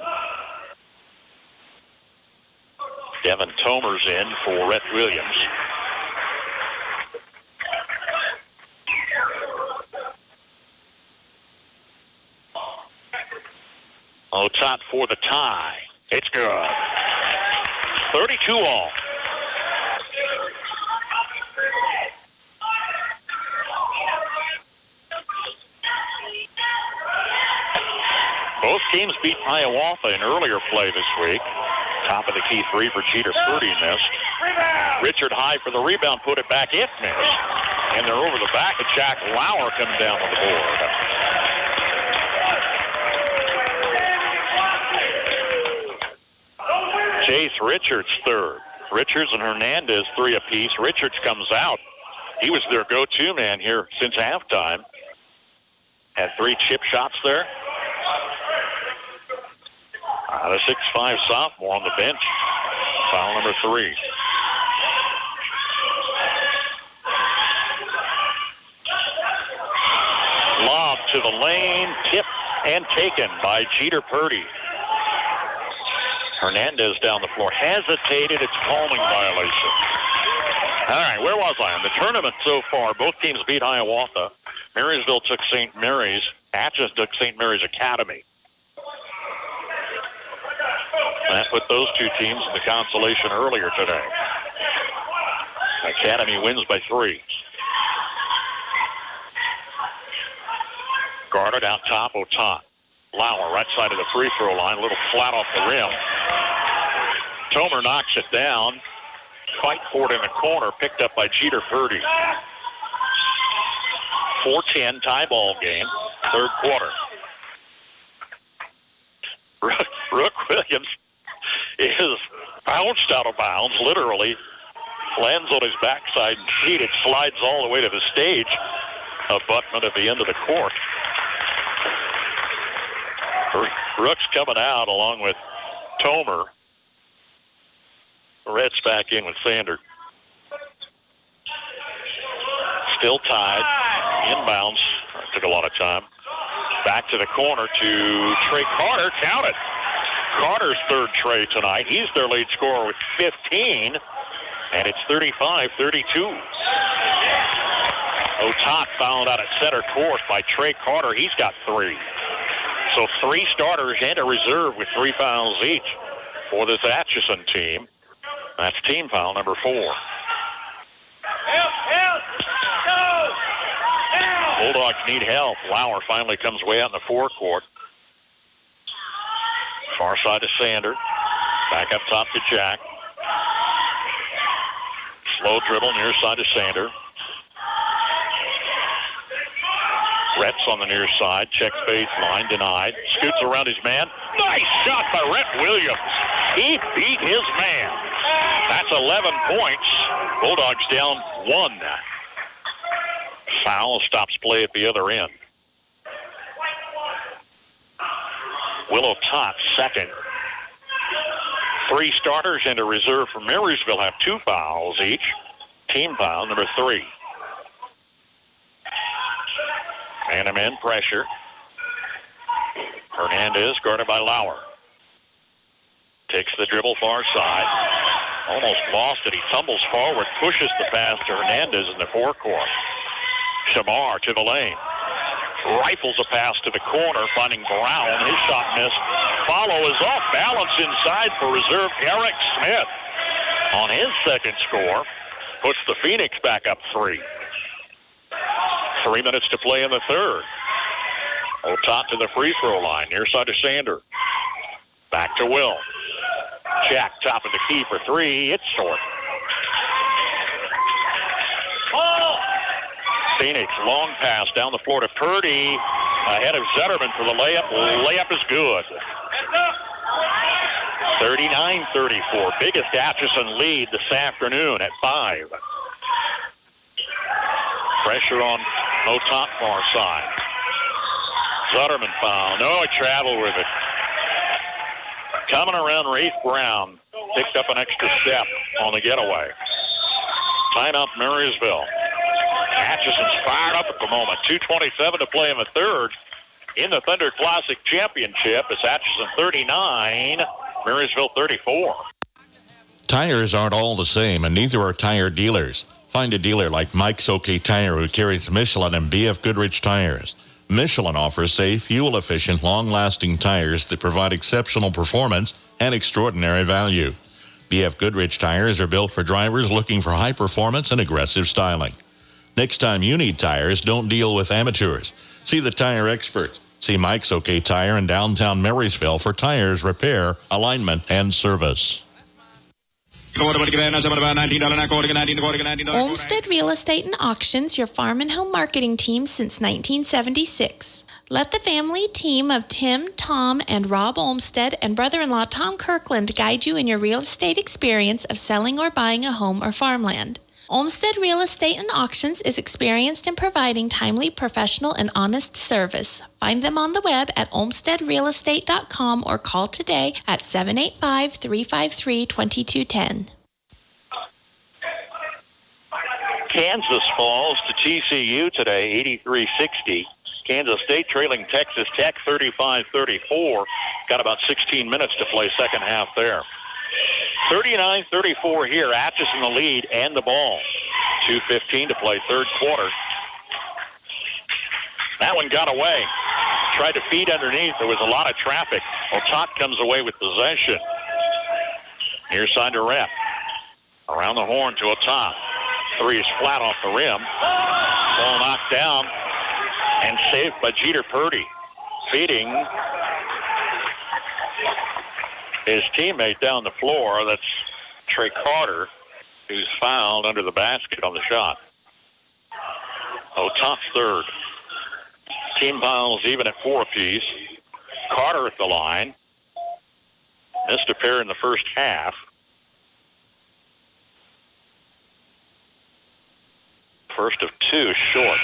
Devin Tomer's in for Rhett Williams. O'Topp for the tie. It's good. 32 all. Both teams beat Hiawatha in earlier play this week. Top of the key 3 for Jeter. Purdy missed. Richard High for the rebound, put it back. It missed. And they're over the back of Jack Lauer comes down on the board. Chase Richards third. Richards and Hernandez 3 apiece. Richards comes out. He was their go-to man here since halftime. Had 3 chip shots there. The 6'5" sophomore on the bench. Foul number 3. Lob to the lane, tipped and taken by Jeter Purdy. Hernandez down the floor. Hesitated. It's calming violation. All right, where was I? In the tournament so far, both teams beat Hiawatha. Marysville took St. Mary's. Atchison took St. Mary's Academy. That put those 2 teams in the consolation earlier today. Academy wins by 3. Guarded out top, O'Topp. Lauer, right side of the free throw line, a little flat off the rim. Tomer knocks it down. Fight for it in the corner, picked up by Jeter Purdy. 4-10 tie ball game, third quarter. Rook Williams is bounced out of bounds, literally. Lands on his backside and feet. It slides all the way to the stage. Abutment at the end of the court. Rook's coming out along with Tomer. Rhett's back in with Sander. Still tied. Inbounds. Took a lot of time. Back to the corner to Trey Carter. Count it. Carter's third tray tonight. He's their lead scorer with 15. And it's 35-32. O'Topp fouled out at center court by Trey Carter. He's got 3. So 3 starters and a reserve with 3 fouls each for this Atchison team. That's team foul number 4. Bulldogs need help. Lauer finally comes way out in the forecourt. Far side to Sander. Back up top to Jack. Slow dribble near side to Sander. Rhett's on the near side. Checks baseline. Denied. Scoots around his man. Nice shot by Rhett Williams. He beat his man. That's 11 points. Bulldogs down 1. Foul stops play at the other end. Willow Tot second. 3 starters and a reserve for Marysville have 2 fouls each. Team foul number 3. And a man pressure. Hernandez guarded by Lauer. Takes the dribble far side. Almost lost it. He tumbles forward, pushes the pass to Hernandez in the forecourt. Shamar to the lane. Rifles a pass to the corner, finding Brown. His shot missed. Follow is off balance inside for reserve Eric Smith. On his second score, puts the Phoenix back up 3. 3 minutes to play in the third. Otot to the free throw line, near side to Sander. Back to Will. Jack, top of the key for three. It's short. Phoenix, long pass down the floor to Purdy. Ahead of Zetterman for the layup. Layup is good. 39-34. Biggest Atchison lead this afternoon at 5. Pressure on Otot far side. Zetterman foul. No, he traveled with it. Coming around, Rafe Brown picked up an extra step on the getaway. Timeout Marysville. Atchison's fired up at the moment. 2:27 to play in the third. In the Thunder Classic Championship, it's Atchison 39, Marysville 34. Tires aren't all the same, and neither are tire dealers. Find a dealer like Mike's OK Tire who carries Michelin and BF Goodrich tires. Michelin offers safe, fuel-efficient, long-lasting tires that provide exceptional performance and extraordinary value. BF Goodrich tires are built for drivers looking for high performance and aggressive styling. Next time you need tires, don't deal with amateurs. See the tire experts. See Mike's OK Tire in downtown Marysville for tires, repair, alignment, and service. Olmsted Real Estate and Auctions, your farm and home marketing team since 1976. Let the family team of Tim, Tom, and Rob Olmsted and brother-in-law Tom Kirkland guide you in your real estate experience of selling or buying a home or farmland. Olmsted Real Estate and Auctions is experienced in providing timely, professional, and honest service. Find them on the web at olmstedrealestate.com or call today at 785-353-2210. Kansas falls to TCU today, 83-60. Kansas State trailing Texas Tech 35-34. Got about 16 minutes to play second half there. 39-34 here. Atchison the lead and the ball. 2:15 to play third quarter. That one got away. Tried to feed underneath. There was a lot of traffic. Otot comes away with possession. Near side to Rep. Around the horn to Otot. Three is flat off the rim. Ball knocked down and saved by Jeter Purdy. Feeding his teammate down the floor. That's Trey Carter, who's fouled under the basket on the shot. Otot's third. Team fouls even at 4 apiece. Carter at the line. Missed a pair in the first half. First of 2 short.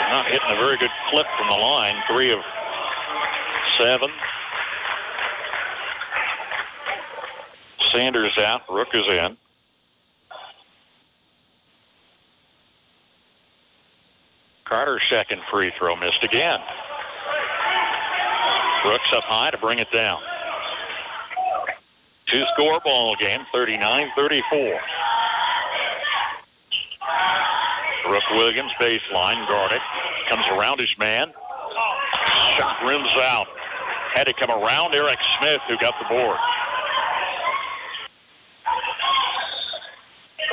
Not hitting a very good clip from the line. 3 of 7. Sanders out. Rook is in. Carter's second free throw missed again. Brooks up high to bring it down. 2-score ball game, 39-34. Rook Williams baseline, guarded. Comes around his man. Shot rims out. Had to come around Eric Smith, who got the board.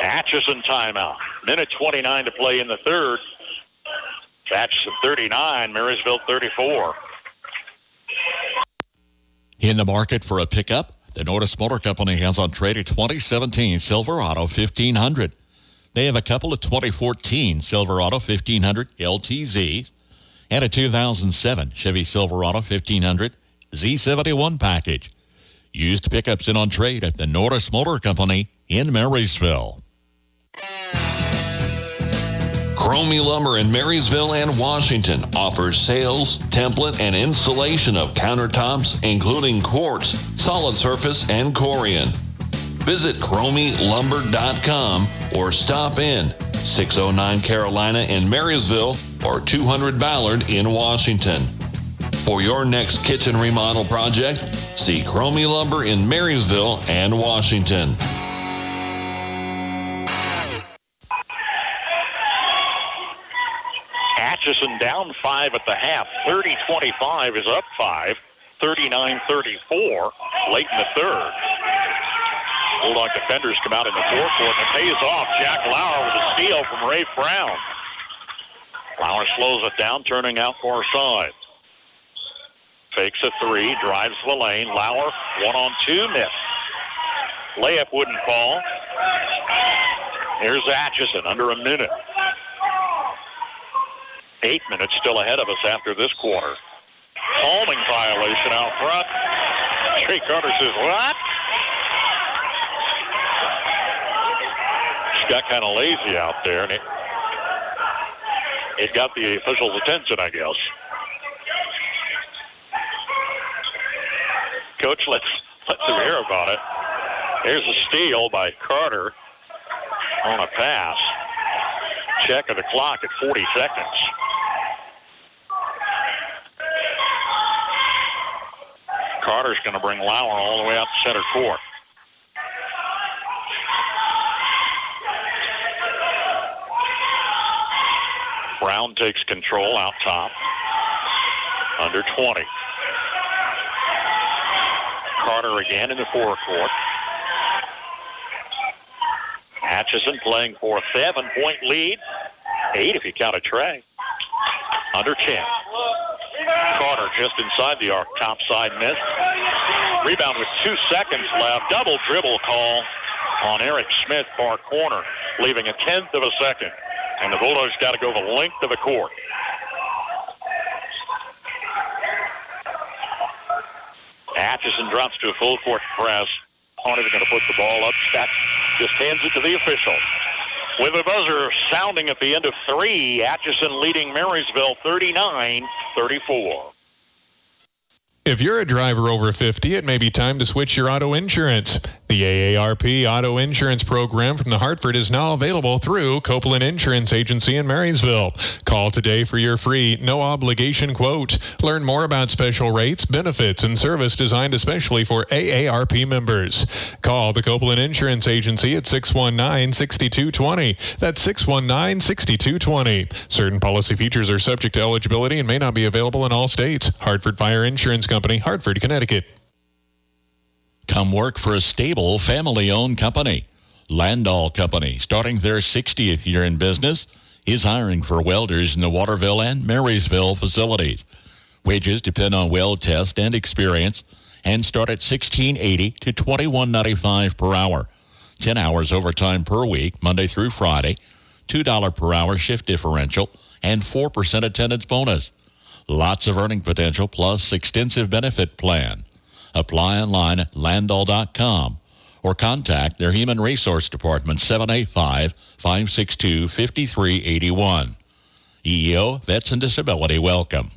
Atchison timeout. Minute 29 to play in the third. Atchison 39, Marysville 34. In the market for a pickup, the Nordis Motor Company has on trade a 2017 Silverado 1500. They have a couple of 2014 Silverado 1500 LTZs and a 2007 Chevy Silverado 1500 Z71 package. Used pickups in on trade at the Nordis Motor Company in Marysville. Cromie Lumber in Marysville and Washington offers sales, template, and installation of countertops, including quartz, solid surface, and Corian. Visit CromieLumber.com or stop in 609 Carolina in Marysville or 200 Ballard in Washington. For your next kitchen remodel project, see Cromie Lumber in Marysville and Washington. Atchison down 5 at the half. 30-25 is up 5. 39-34 late in the third. Bulldog defenders come out in the forecourt, and it pays off. Jack Lauer with a steal from Rafe Brown. Lauer slows it down, turning out far side. Fakes a three, drives the lane. Lauer, 1-on-2, miss. Layup wouldn't fall. Here's Atchison, under a minute. 8 minutes still ahead of us after this quarter. Palming violation out front. Trey Carter says, what? She got kind of lazy out there, and it got the official's attention, I guess. Coach, let's hear about it. Here's a steal by Carter on a pass. Check of the clock at 40 seconds. Carter's going to bring Lauer all the way out to center court. Brown takes control out top. Under 20. Carter again in the forecourt. Atchison playing for a 7-point lead. 8 if you count a Trey. Under 10. Carter just inside the arc, top side miss. Rebound with 2 seconds left. Double dribble call on Eric Smith, far corner, leaving a 1/10 of a second. And the Bulldogs got to go the length of the court. Atchison drops to a full court press. Not even going to put the ball up. That just hands it to the official. With a buzzer sounding at the end of 3, Atchison leading Marysville 39-34. If you're a driver over 50, it may be time to switch your auto insurance. The AARP Auto Insurance Program from the Hartford is now available through Copeland Insurance Agency in Marysville. Call today for your free, no-obligation quote. Learn more about special rates, benefits, and service designed especially for AARP members. Call the Copeland Insurance Agency at 619-6220. That's 619-6220. Certain policy features are subject to eligibility and may not be available in all states. Hartford Fire Insurance Company, Hartford, Connecticut. Come work for a stable, family-owned company. Landall Company, starting their 60th year in business, is hiring for welders in the Waterville and Marysville facilities. Wages depend on weld test and experience and start at $16.80 to $21.95 per hour. 10 hours overtime per week, Monday through Friday, $2 per hour shift differential, and 4% attendance bonus. Lots of earning potential plus extensive benefit plan. Apply online at landall.com or contact their Human Resource Department 785-562-5381. EEO, Vets and Disability, welcome.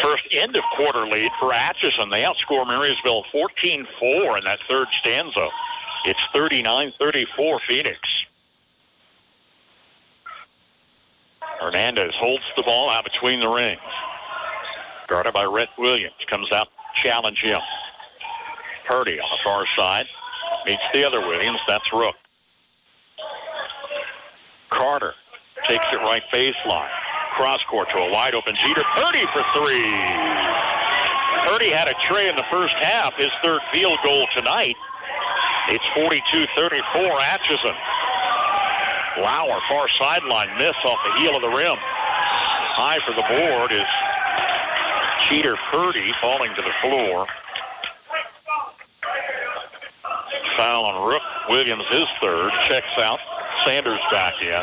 First end of quarter lead for Atchison. They outscore Marysville 14-4 in that third stanza. It's 39-34 Phoenix. Hernandez holds the ball out between the rings. Guarded by Rhett Williams. Comes out to challenge him. Purdy on the far side. Meets the other Williams. That's Rook. Carter takes it right baseline. Cross court to a wide open Jeter. Purdy for 3. Purdy had a tray in the first half. His third field goal tonight. It's 42-34 Atchison. Lauer, far sideline miss off the heel of the rim. High for the board is Cheater Purdy, falling to the floor. Foul on Rook. Williams, his third. Checks out. Sanders back in.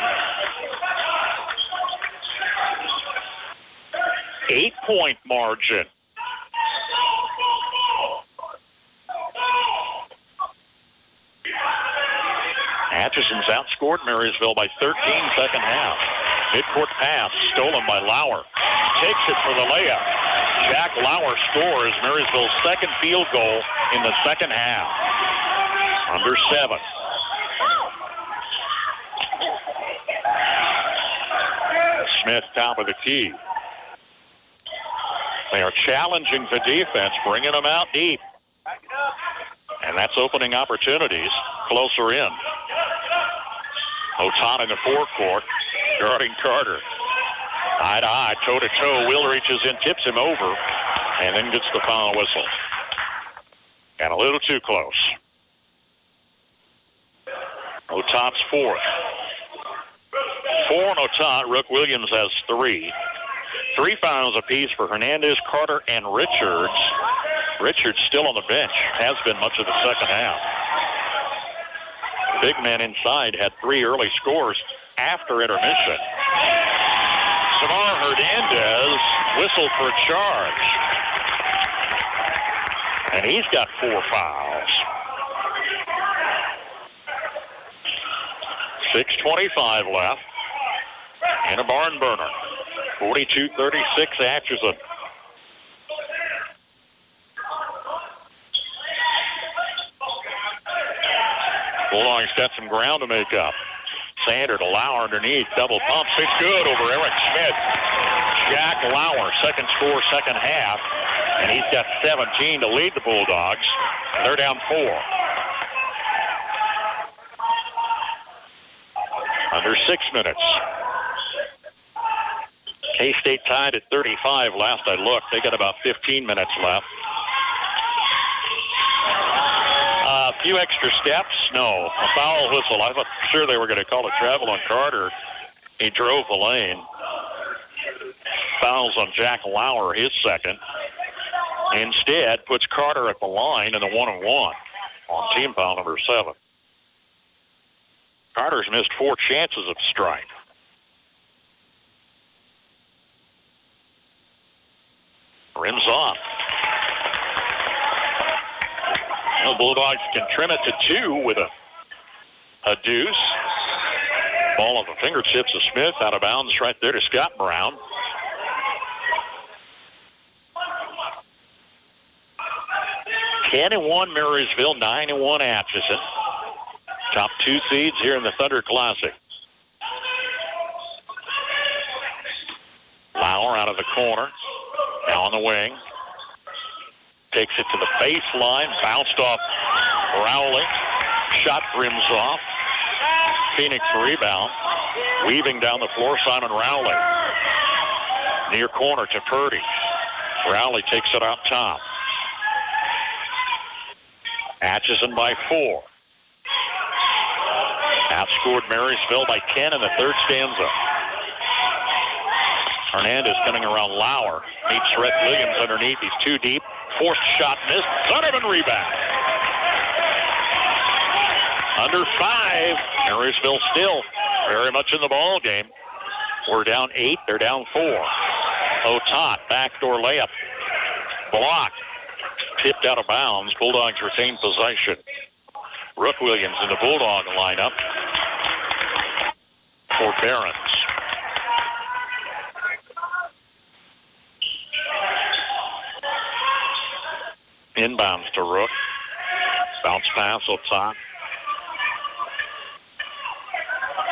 8-point margin. Atchison's outscored Marysville by 13 second half. Midcourt pass stolen by Lauer. Takes it for the layup. Jack Lauer scores Marysville's second field goal in the second half. Under 7. Smith top of the key. They are challenging the defense, bringing them out deep. And that's opening opportunities closer in. Otan in the forecourt, guarding Carter. Eye to eye, toe to toe. Will reaches in, tips him over, and then gets the foul whistle. And a little too close. Otan's fourth. 4 on Otat. Rook Williams has 3. 3 fouls apiece for Hernandez, Carter, and Richards. Richards still on the bench, has been much of the second half. Big man inside had 3 early scores after intermission. Samar Hernandez whistled for a charge. And he's got 4 fouls. 6:25 left. And a barn burner. 42-36 Atchison. Bulldogs got some ground to make up. Sander to Lauer underneath. Double pumps. It's good over Eric Schmidt. Jack Lauer, second score, second half. And he's got 17 to lead the Bulldogs. They're down 4. Under 6 minutes. K-State tied at 35 last I looked. They got about 15 minutes left. A few extra steps? No. A foul whistle. I thought sure they were going to call a travel on Carter. He drove the lane. Fouls on Jack Lauer, his second. Instead, puts Carter at the line in the 1-on-1 on team foul number 7. Carter's missed 4 chances of strike. Rims off. The Bulldogs can trim it to 2 with a deuce. Ball at the fingertips of Smith, out of bounds right there to Scott Brown. (10-1 Marysville, 9-1 Atchison. Top 2 seeds here in the Thunder Classic. Lauer out of the corner. Now on the wing. Takes it to the baseline. Bounced off Rowley. Shot rims off. Phoenix rebound. Weaving down the floor, Simon Rowley. Near corner to Purdy. Rowley takes it out top. Atchison by 4. Outscored Marysville by 10 in the third stanza. Hernandez coming around Lauer. Meets Rhett Williams underneath. He's too deep. Forced shot missed. Zutterman rebound. Under 5. Marysville still very much in the ball game. We're down 8. They're down 4. Otat, backdoor layup. Blocked. Tipped out of bounds. Bulldogs retain possession. Rook Williams in the Bulldog lineup for Barons. Inbounds to Rook. Bounce pass up top.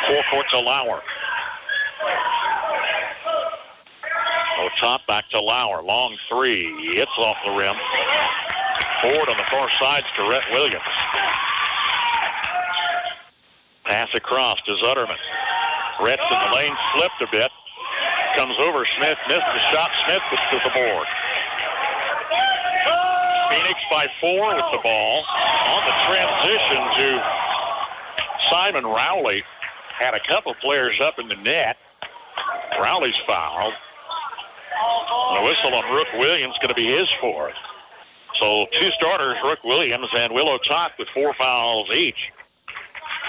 Forecourt to Lauer. Top back to Lauer. Long 3. Hits off the rim. Forward on the far sides to Rhett Williams. Pass across to Zutterman. Rhett's in the lane. Slipped a bit. Comes over Smith. Missed the shot. Smith puts to the board. Phoenix by 4 with the ball. On the transition to Simon Rowley. Had a couple players up in the net. Rowley's fouled. The whistle on Rook Williams going to be his 4th. So 2 starters, Rook Williams and Willow Tot with 4 fouls each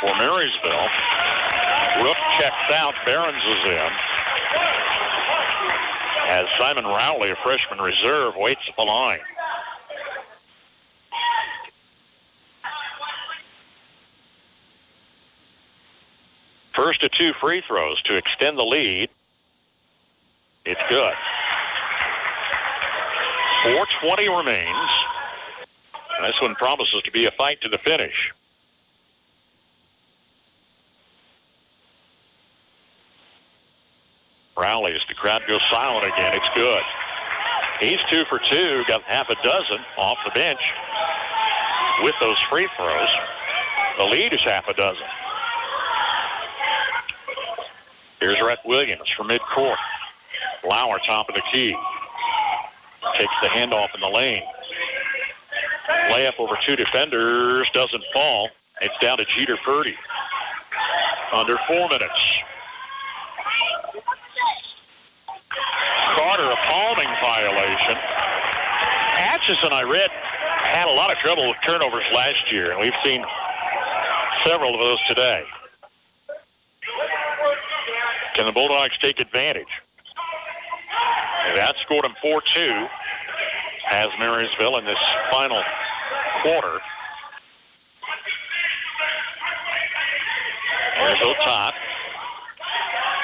for Marysville. Rook checks out. Barons is in. As Simon Rowley, a freshman reserve, waits at the line. First of 2 free throws to extend the lead. It's good. 4:20 remains. And this one promises to be a fight to the finish. Rowley, as the crowd goes silent again, it's good. He's 2 for 2, got half a dozen off the bench with those free throws. The lead is half a dozen. Here's Rhett Williams from midcourt. Lauer, top of the key. Takes the handoff in the lane. Layup over 2 defenders. Doesn't fall. It's down to Jeter Purdy. Under 4 minutes. Carter, a palming violation. Atchison, I read, had a lot of trouble with turnovers last year, and we've seen several of those today. Can the Bulldogs take advantage? They've outscored them 4-2, has Marysville in this final quarter. Marysville top.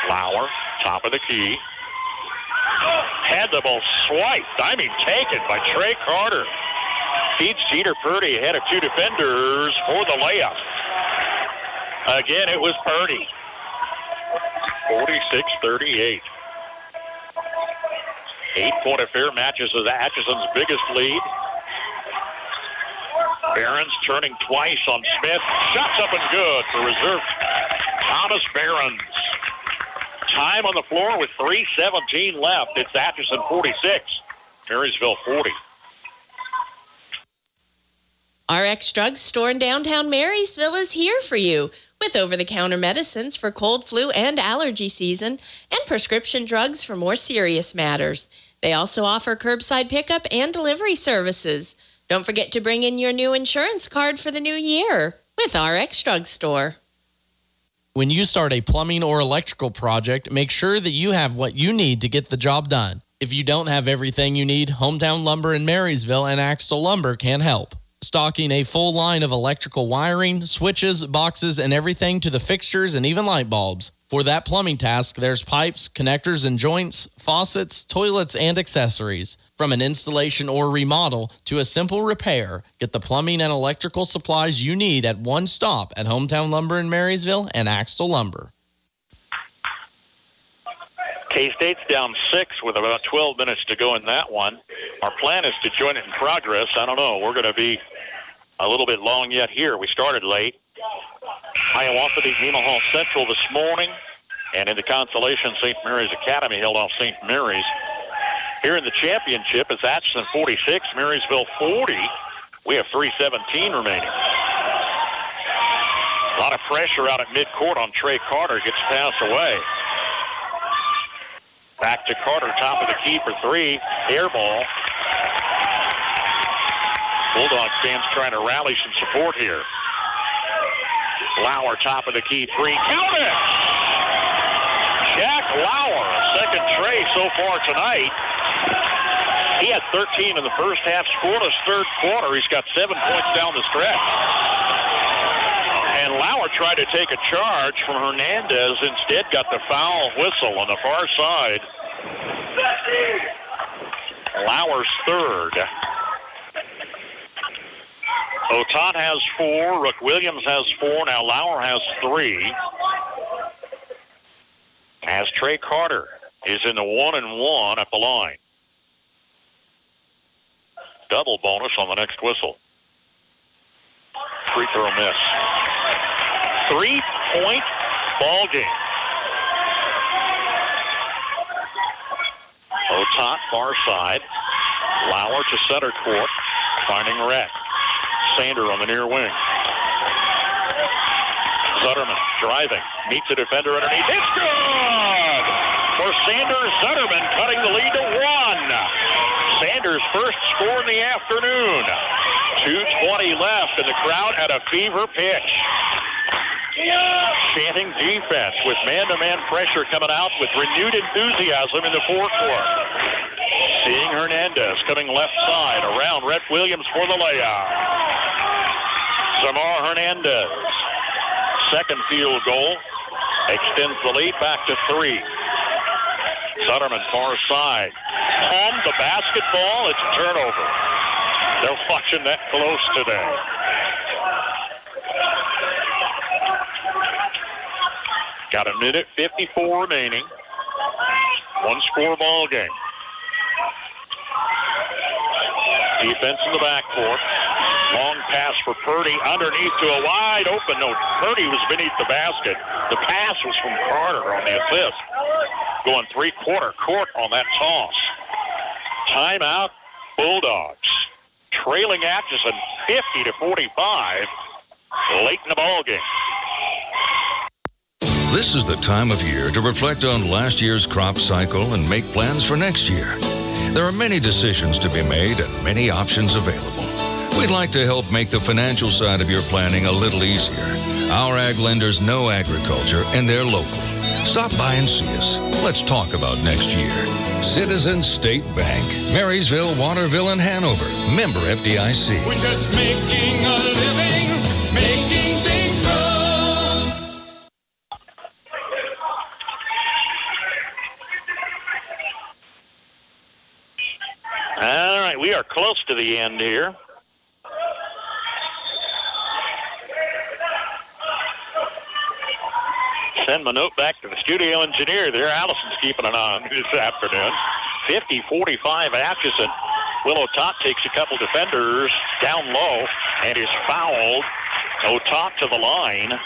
Lauer, top of the key. Had the ball swiped. Taken by Trey Carter. Feeds Jeter Purdy ahead of two defenders for the layup. Again, it was Purdy. 46-38. 8-point affair matches with Atchison's biggest lead. Barons turning twice on Smith. Shots up and good for reserve Thomas Barons. Time on the floor with 3:17 left. It's Atchison 46, Marysville 40. RX Drug Store in downtown Marysville is here for you with over-the-counter medicines for cold, flu, and allergy season and prescription drugs for more serious matters. They also offer curbside pickup and delivery services. Don't forget to bring in your new insurance card for the new year with RX Drug Store. When you start a plumbing or electrical project, make sure that you have what you need to get the job done. If you don't have everything you need, Hometown Lumber in Marysville and Axtell Lumber can help. Stocking a full line of electrical wiring, switches, boxes, and everything to the fixtures and even light bulbs. For that plumbing task, there's pipes, connectors and joints, faucets, toilets, and accessories. From an installation or remodel to a simple repair, get the plumbing and electrical supplies you need at one stop at Hometown Lumber in Marysville and Axtell Lumber. K-State's down 6 with about 12 minutes to go in that one. Our plan is to join it in progress. I don't know. We're going to be a little bit long yet here. We started late. Hiawatha beat Nemo Hall Central this morning. And in the consolation, St. Mary's Academy held off St. Mary's. Here in the championship, it's Atchison 46, Marysville 40. We have 3:17 remaining. A lot of pressure out at midcourt on Trey Carter. Gets passed away. Back to Carter, top of the key for three. Air ball. Bulldog fans trying to rally some support here. Lauer, top of the key, three. Count it! Jack Lauer, second tray so far tonight. He had 13 in the first half, scored his third quarter. He's got 7 points down the stretch. And Lauer tried to take a charge from Hernandez, instead got the foul whistle on the far side. Lauer's third. Otat has 4, Rook Williams has 4, now Lauer has 3. As Trey Carter is in the 1-and-1 at the line. Double bonus on the next whistle. Free throw miss. 3-point ball game. Otat far side. Lauer to center court. Finding Rhett. Sander on the near wing. Zutterman driving. Meets a defender underneath. It's good! For Sander Zutterman, cutting the lead to 1. Sanders' first score in the afternoon. 2:20 left, and the crowd at a fever pitch. Chanting defense with man-to-man pressure coming out with renewed enthusiasm in the forecourt. Seeing Hernandez coming left side around Rhett Williams for the layup. Zamar Hernandez. Second field goal. Extends the lead back to 3. Sutterman far side. On the basketball, it's a turnover. They're watching that close today. Got a minute 54 remaining. One-score ball game. Defense in the backcourt. Long pass for Purdy underneath to a wide open. No, Purdy was beneath the basket. The pass was from Carter on the assist. Going three-quarter court on that toss. Timeout, Bulldogs. Trailing Atchison 50-45 late in the ball game. This is the time of year to reflect on last year's crop cycle and make plans for next year. There are many decisions to be made and many options available. We'd like to help make the financial side of your planning a little easier. Our ag lenders know agriculture and they're local. Stop by and see us. Let's talk about next year. Citizens State Bank, Marysville, Waterville, and Hanover. Member FDIC. We're just making a living, making things grow. All right, we are close to the end here. Send my note back to the studio engineer there. Allison's keeping an eye on this afternoon. 50-45 Atchison. Willow Tot takes a couple defenders down low and is fouled. O'Tot to the line,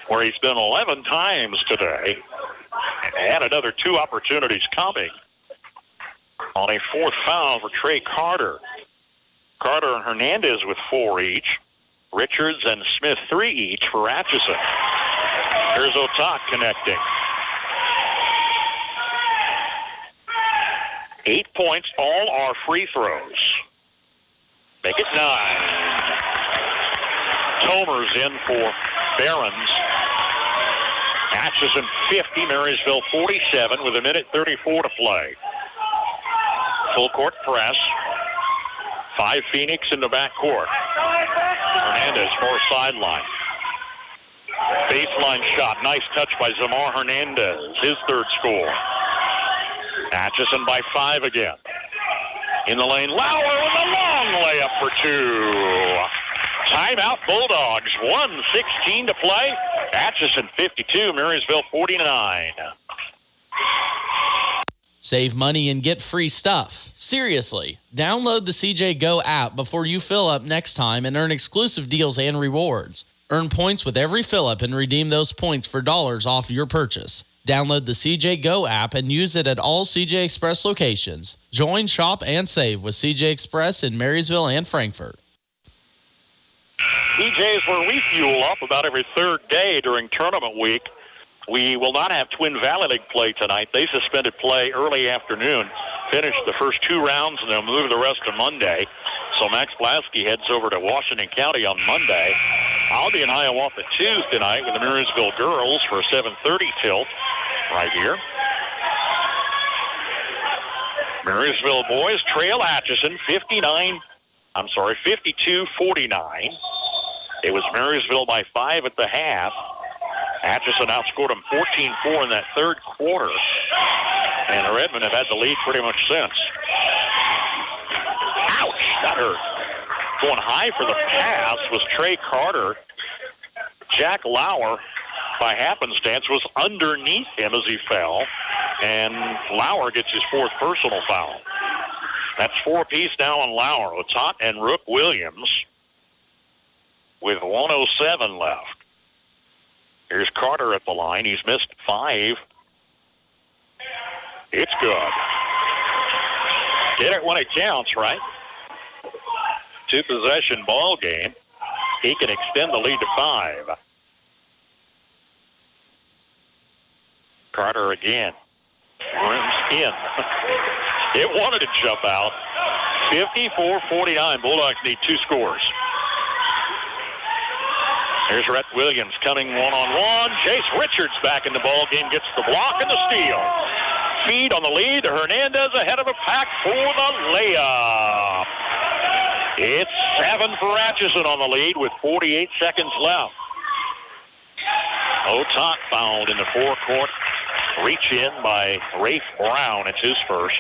where he's been 11 times today. And had another 2 opportunities coming on a 4th foul for Trey Carter. Carter and Hernandez with 4 each. Richards and Smith 3 each for Atchison. Here's O'Tot connecting. 8 points, all are free throws. Make it 9. Tomer's in for Barons. Atchison 50, Marysville 47 with 1:34 to play. Full court press. 5 Phoenix in the backcourt. Hernandez, far sideline. Baseline shot. Nice touch by Zamar Hernandez. His 3rd score. Atchison by 5 again. In the lane, Lauer with a long layup for 2. Timeout Bulldogs. 1:16 to play. Atchison 52, Marysville 49. Save money and get free stuff. Seriously, download the CJ Go app before you fill up next time and earn exclusive deals and rewards. Earn points with every fill up and redeem those points for dollars off your purchase. Download the CJ Go app and use it at all CJ Express locations. Join, shop, and save with CJ Express in Marysville and Frankfort. PJ's where we fuel up about every 3rd day during tournament week. We will not have Twin Valley League play tonight. They suspended play early afternoon, finished the first 2 rounds, and they'll move the rest to Monday. So Max Blasky heads over to Washington County on Monday. I'll be in Hiawatha Tuesday night with the Marysville girls for a 7:30 tilt right here. Marysville boys trail Atchison 52-49. It was Marysville by 5 at the half. Atchison outscored them 14-4 in that 3rd quarter. And the Redmen have had the lead pretty much since. Ouch, that hurt. Going high for the pass was Trey Carter. Jack Lauer, by happenstance, was underneath him as he fell. And Lauer gets his 4th personal foul. That's 4 apiece now on Lauer. O'Tot and Rook Williams with 1:07 left. Here's Carter at the line. He's missed 5. It's good. Get it when it counts, right? 2-possession ball game. He can extend the lead to 5. Carter again. Rims in. It wanted to jump out. 54-49. Bulldogs need 2 scores. Here's Rhett Williams coming one-on-one. Jace Richards back in the ball game, gets the block and the steal. Feed on the lead. Hernandez ahead of the pack for the layup. It's 7 for Atchison on the lead with 48 seconds left. O'Tot fouled in the forecourt. Reach in by Rafe Brown. It's his first.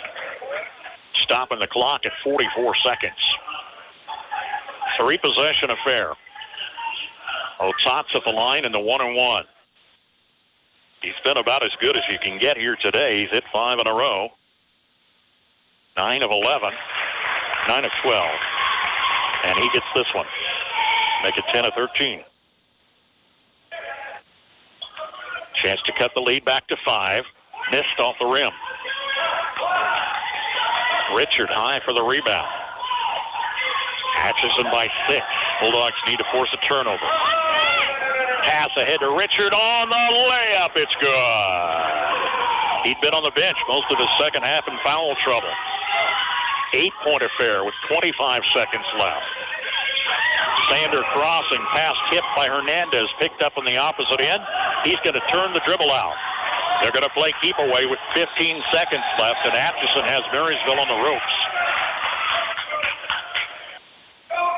Stopping the clock at 44 seconds. 3-possession affair. O'Tot's at the line in the 1-and-1. He's been about as good as you can get here today. He's hit 5 in a row. 9 of 11. 9 of 12. And he gets this one. Make it 10 of 13. Chance to cut the lead back to 5. Missed off the rim. Richard high for the rebound. Atchison by 6. Bulldogs need to force a turnover. Pass ahead to Richard on the layup. It's good. He'd been on the bench most of his second half in foul trouble. 8-point affair with 25 seconds left. Sander crossing, pass tipped by Hernandez, picked up on the opposite end. He's going to turn the dribble out. They're going to play keep away with 15 seconds left, and Atchison has Marysville on the ropes.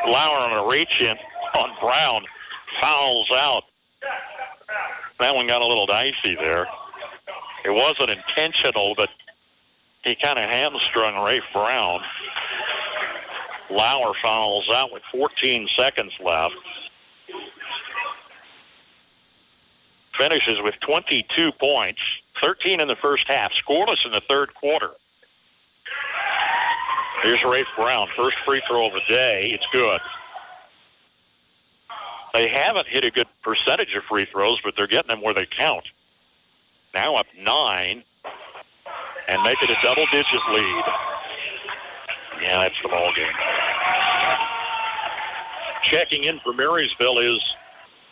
Lauer on a reach in on Brown, fouls out. That one got a little dicey there. It wasn't intentional, but he kind of hamstrung Rafe Brown. Lauer fouls out with 14 seconds left. Finishes with 22 points, 13 in the first half, scoreless in the third quarter. Here's Rafe Brown, first free throw of the day. It's good. They haven't hit a good percentage of free throws, but they're getting them where they count. Now up 9 and make it a double-digit lead. Yeah, that's the ball game. Checking in for Marysville is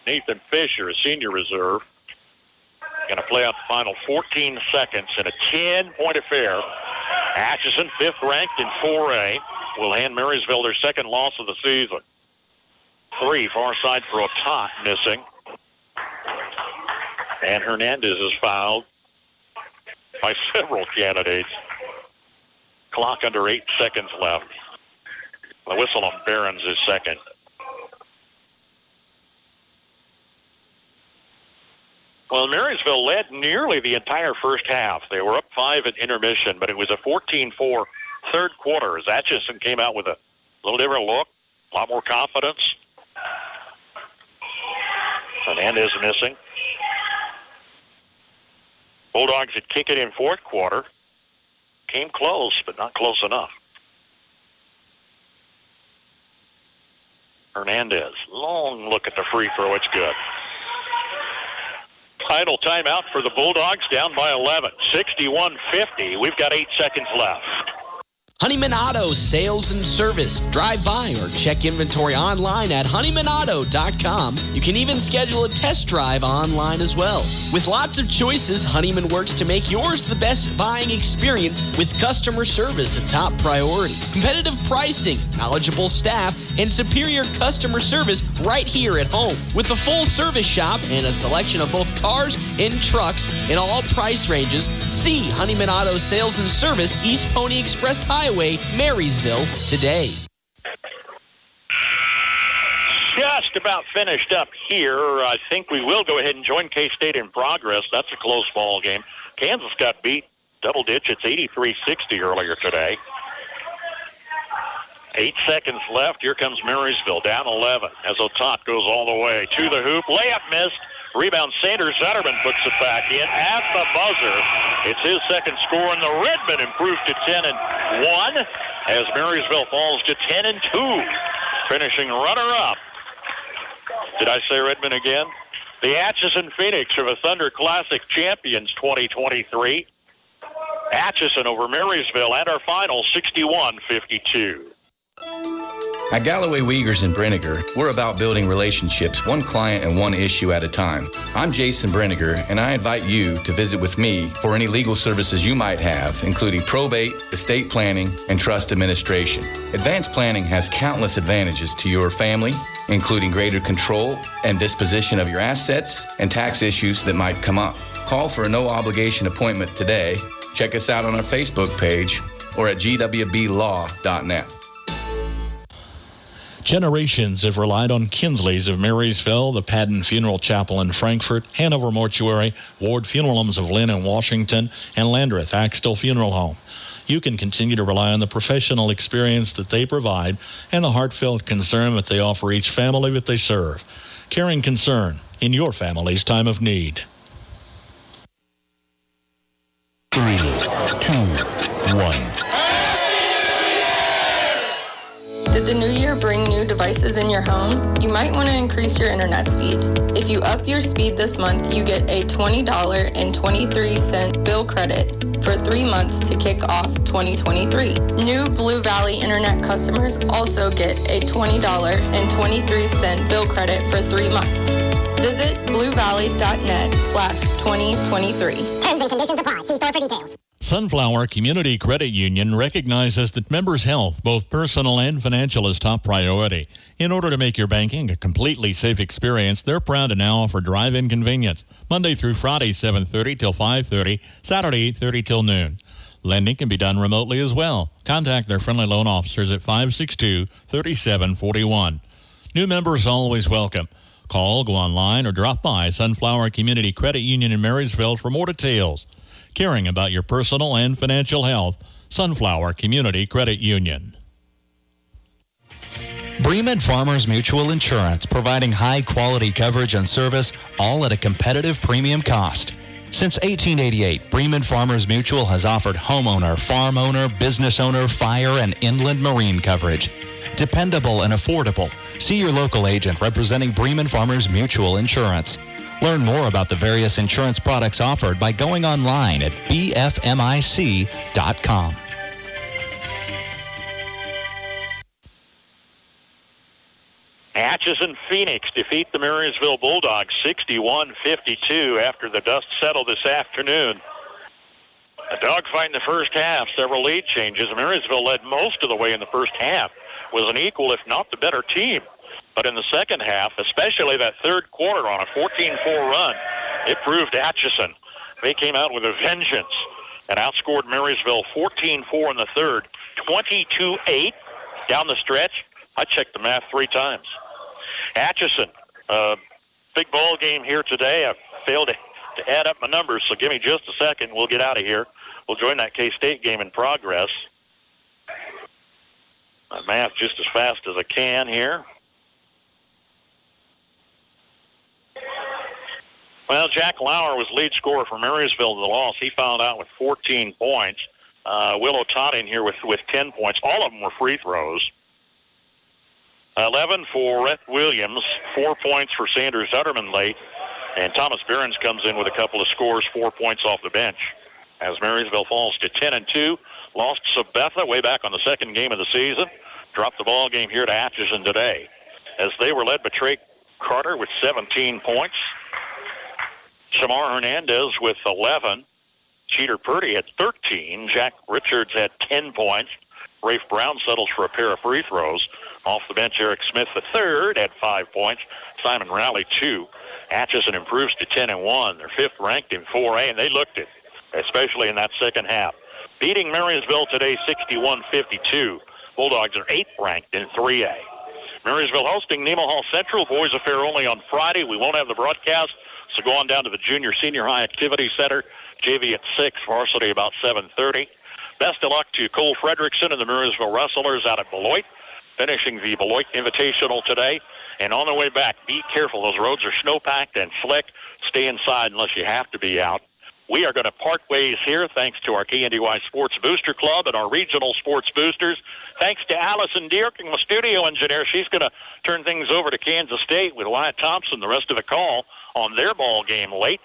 Nathan Fisher, a senior reserve. Going to play out the final 14 seconds in a 10-point affair. Atchison, 5th ranked in 4A, will hand Marysville their second loss of the season. 3, far side for Otat, missing. And Hernandez is fouled by several candidates. Clock under 8 seconds left. The whistle on Barron's is second. Well, Marysville led nearly the entire first half. They were up 5 at intermission, but it was a 14-4 third quarter as Atchison came out with a little different look, a lot more confidence. Hernandez missing. Bulldogs had kicked it in fourth quarter. Came close, but not close enough. Hernandez, long look at the free throw. It's good. Final timeout for the Bulldogs, down by 11, 61-50. We've got 8 seconds left. Honeyman Auto Sales and Service. Drive by or check inventory online at honeymanauto.com. You can even schedule a test drive online as well. With lots of choices, Honeyman works to make yours the best buying experience with customer service a top priority. Competitive pricing, knowledgeable staff, and superior customer service right here at home. With a full service shop and a selection of both cars and trucks in all price ranges, see Honeyman Auto Sales and Service, East Pony Express Highway, Marysville, today. Just about finished up here. I think we will go ahead and join K-State in progress. That's a close ball game. Kansas got beat double digits, 83-60 earlier today. 8 seconds left. Here comes Marysville, down 11 as Otat goes all the way to the hoop. Layup missed. Rebound, Sanders. Zetterman puts it back in at the buzzer. It's his second score, and the Redmen improved to 10-1 as Marysville falls to 10-2, finishing runner-up. Did I say Redmen again? The Atchison Phoenix are the Thunder Classic champions 2023. Atchison over Marysville and our final 61-52. At Galloway Wiegers in Brinegar, we're about building relationships, one client and one issue at a time. I'm Jason Brinegar, and I invite you to visit with me for any legal services you might have, including probate, estate planning, and trust administration. Advanced planning has countless advantages to your family, including greater control and disposition of your assets and tax issues that might come up. Call for a no-obligation appointment today. Check us out on our Facebook page or at gwblaw.net. Generations have relied on Kinsley's of Marysville, the Padden Funeral Chapel in Frankfort, Hanover Mortuary, Ward Funeral Homes of Lynn and Washington, and Landreth Axtell Funeral Home. You can continue to rely on the professional experience that they provide and the heartfelt concern that they offer each family that they serve. Caring concern in your family's time of need. 3, 2, 1. Did the new year bring new devices in your home? You might want to increase your internet speed. If you up your speed this month, you get a $20.23 bill credit for 3 months to kick off 2023. New Blue Valley Internet customers also get a $20.23 bill credit for 3 months. Visit bluevalley.net/2023. Terms and conditions apply. See store for details. Sunflower Community Credit Union recognizes that members' health, both personal and financial, is top priority. In order to make your banking a completely safe experience, they're proud to now offer drive-in convenience, Monday through Friday, 7:30 till 5:30, Saturday, 8:30 till noon. Lending can be done remotely as well. Contact their friendly loan officers at 562-3741. New members always welcome. Call, go online, or drop by Sunflower Community Credit Union in Marysville for more details. Caring about your personal and financial health, Sunflower Community Credit Union. Bremen Farmers Mutual Insurance, providing high-quality coverage and service, all at a competitive premium cost. Since 1888, Bremen Farmers Mutual has offered homeowner, farm owner, business owner, fire, and inland marine coverage. Dependable and affordable. See your local agent representing Bremen Farmers Mutual Insurance. Learn more about the various insurance products offered by going online at bfmic.com. Atchison Phoenix defeat the Marysville Bulldogs 61-52 after the dust settled this afternoon. A dogfight in the first half, several lead changes. Marysville led most of the way in the first half, was an equal, if not the better team. But in the second half, especially that third quarter on a 14-4 run, it proved Atchison. They came out with a vengeance and outscored Marysville 14-4 in the third, 22-8 down the stretch. I checked the math 3 times. Atchison, big ball game here today. I failed to add up my numbers, so give me just a second. We'll get out of here. We'll join that K-State game in progress. My math just as fast as I can here. Well, Jack Lauer was lead scorer for Marysville in the loss. He fouled out with 14 points. Willow Todd in here with 10 points. All of them were free throws. 11 for Rhett Williams, 4 points for Sanders Utterman late, and Thomas Behrens comes in with a couple of scores, 4 points off the bench. As Marysville falls to 10-2, lost Sabetha way back on the second game of the season, dropped the ball game here to Atchison today, as they were led by Trey Carter with 17 points. Shamar Hernandez with 11. Cheater Purdy had 13. Jack Richards had 10 points. Rafe Brown settles for a pair of free throws. Off the bench, Eric Smith III had 5 points. Simon Rowley 2. Atchison improves to 10-1. They're 5th ranked in 4A, and they looked it, especially in that second half. Beating Marysville today 61-52. Bulldogs are 8th ranked in 3A. Marysville hosting Nemo Hall Central. Boys affair only on Friday. We won't have the broadcast, so go on down to the Junior Senior High Activity Center. JV at 6, varsity about 7:30. Best of luck to Cole Fredrickson and the Marysville Wrestlers out at Beloit, finishing the Beloit Invitational today. And on the way back, be careful. Those roads are snow-packed and slick. Stay inside unless you have to be out. We are going to part ways here thanks to our KNDY Sports Booster Club and our regional sports boosters. Thanks to Allison Dierking, the studio engineer. She's going to turn things over to Kansas State with Wyatt Thompson, the rest of the call on their ball game late.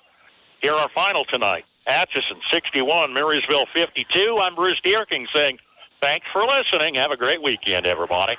Here our final tonight. Atchison 61, Marysville 52. I'm Bruce Dierking saying thanks for listening. Have a great weekend, everybody.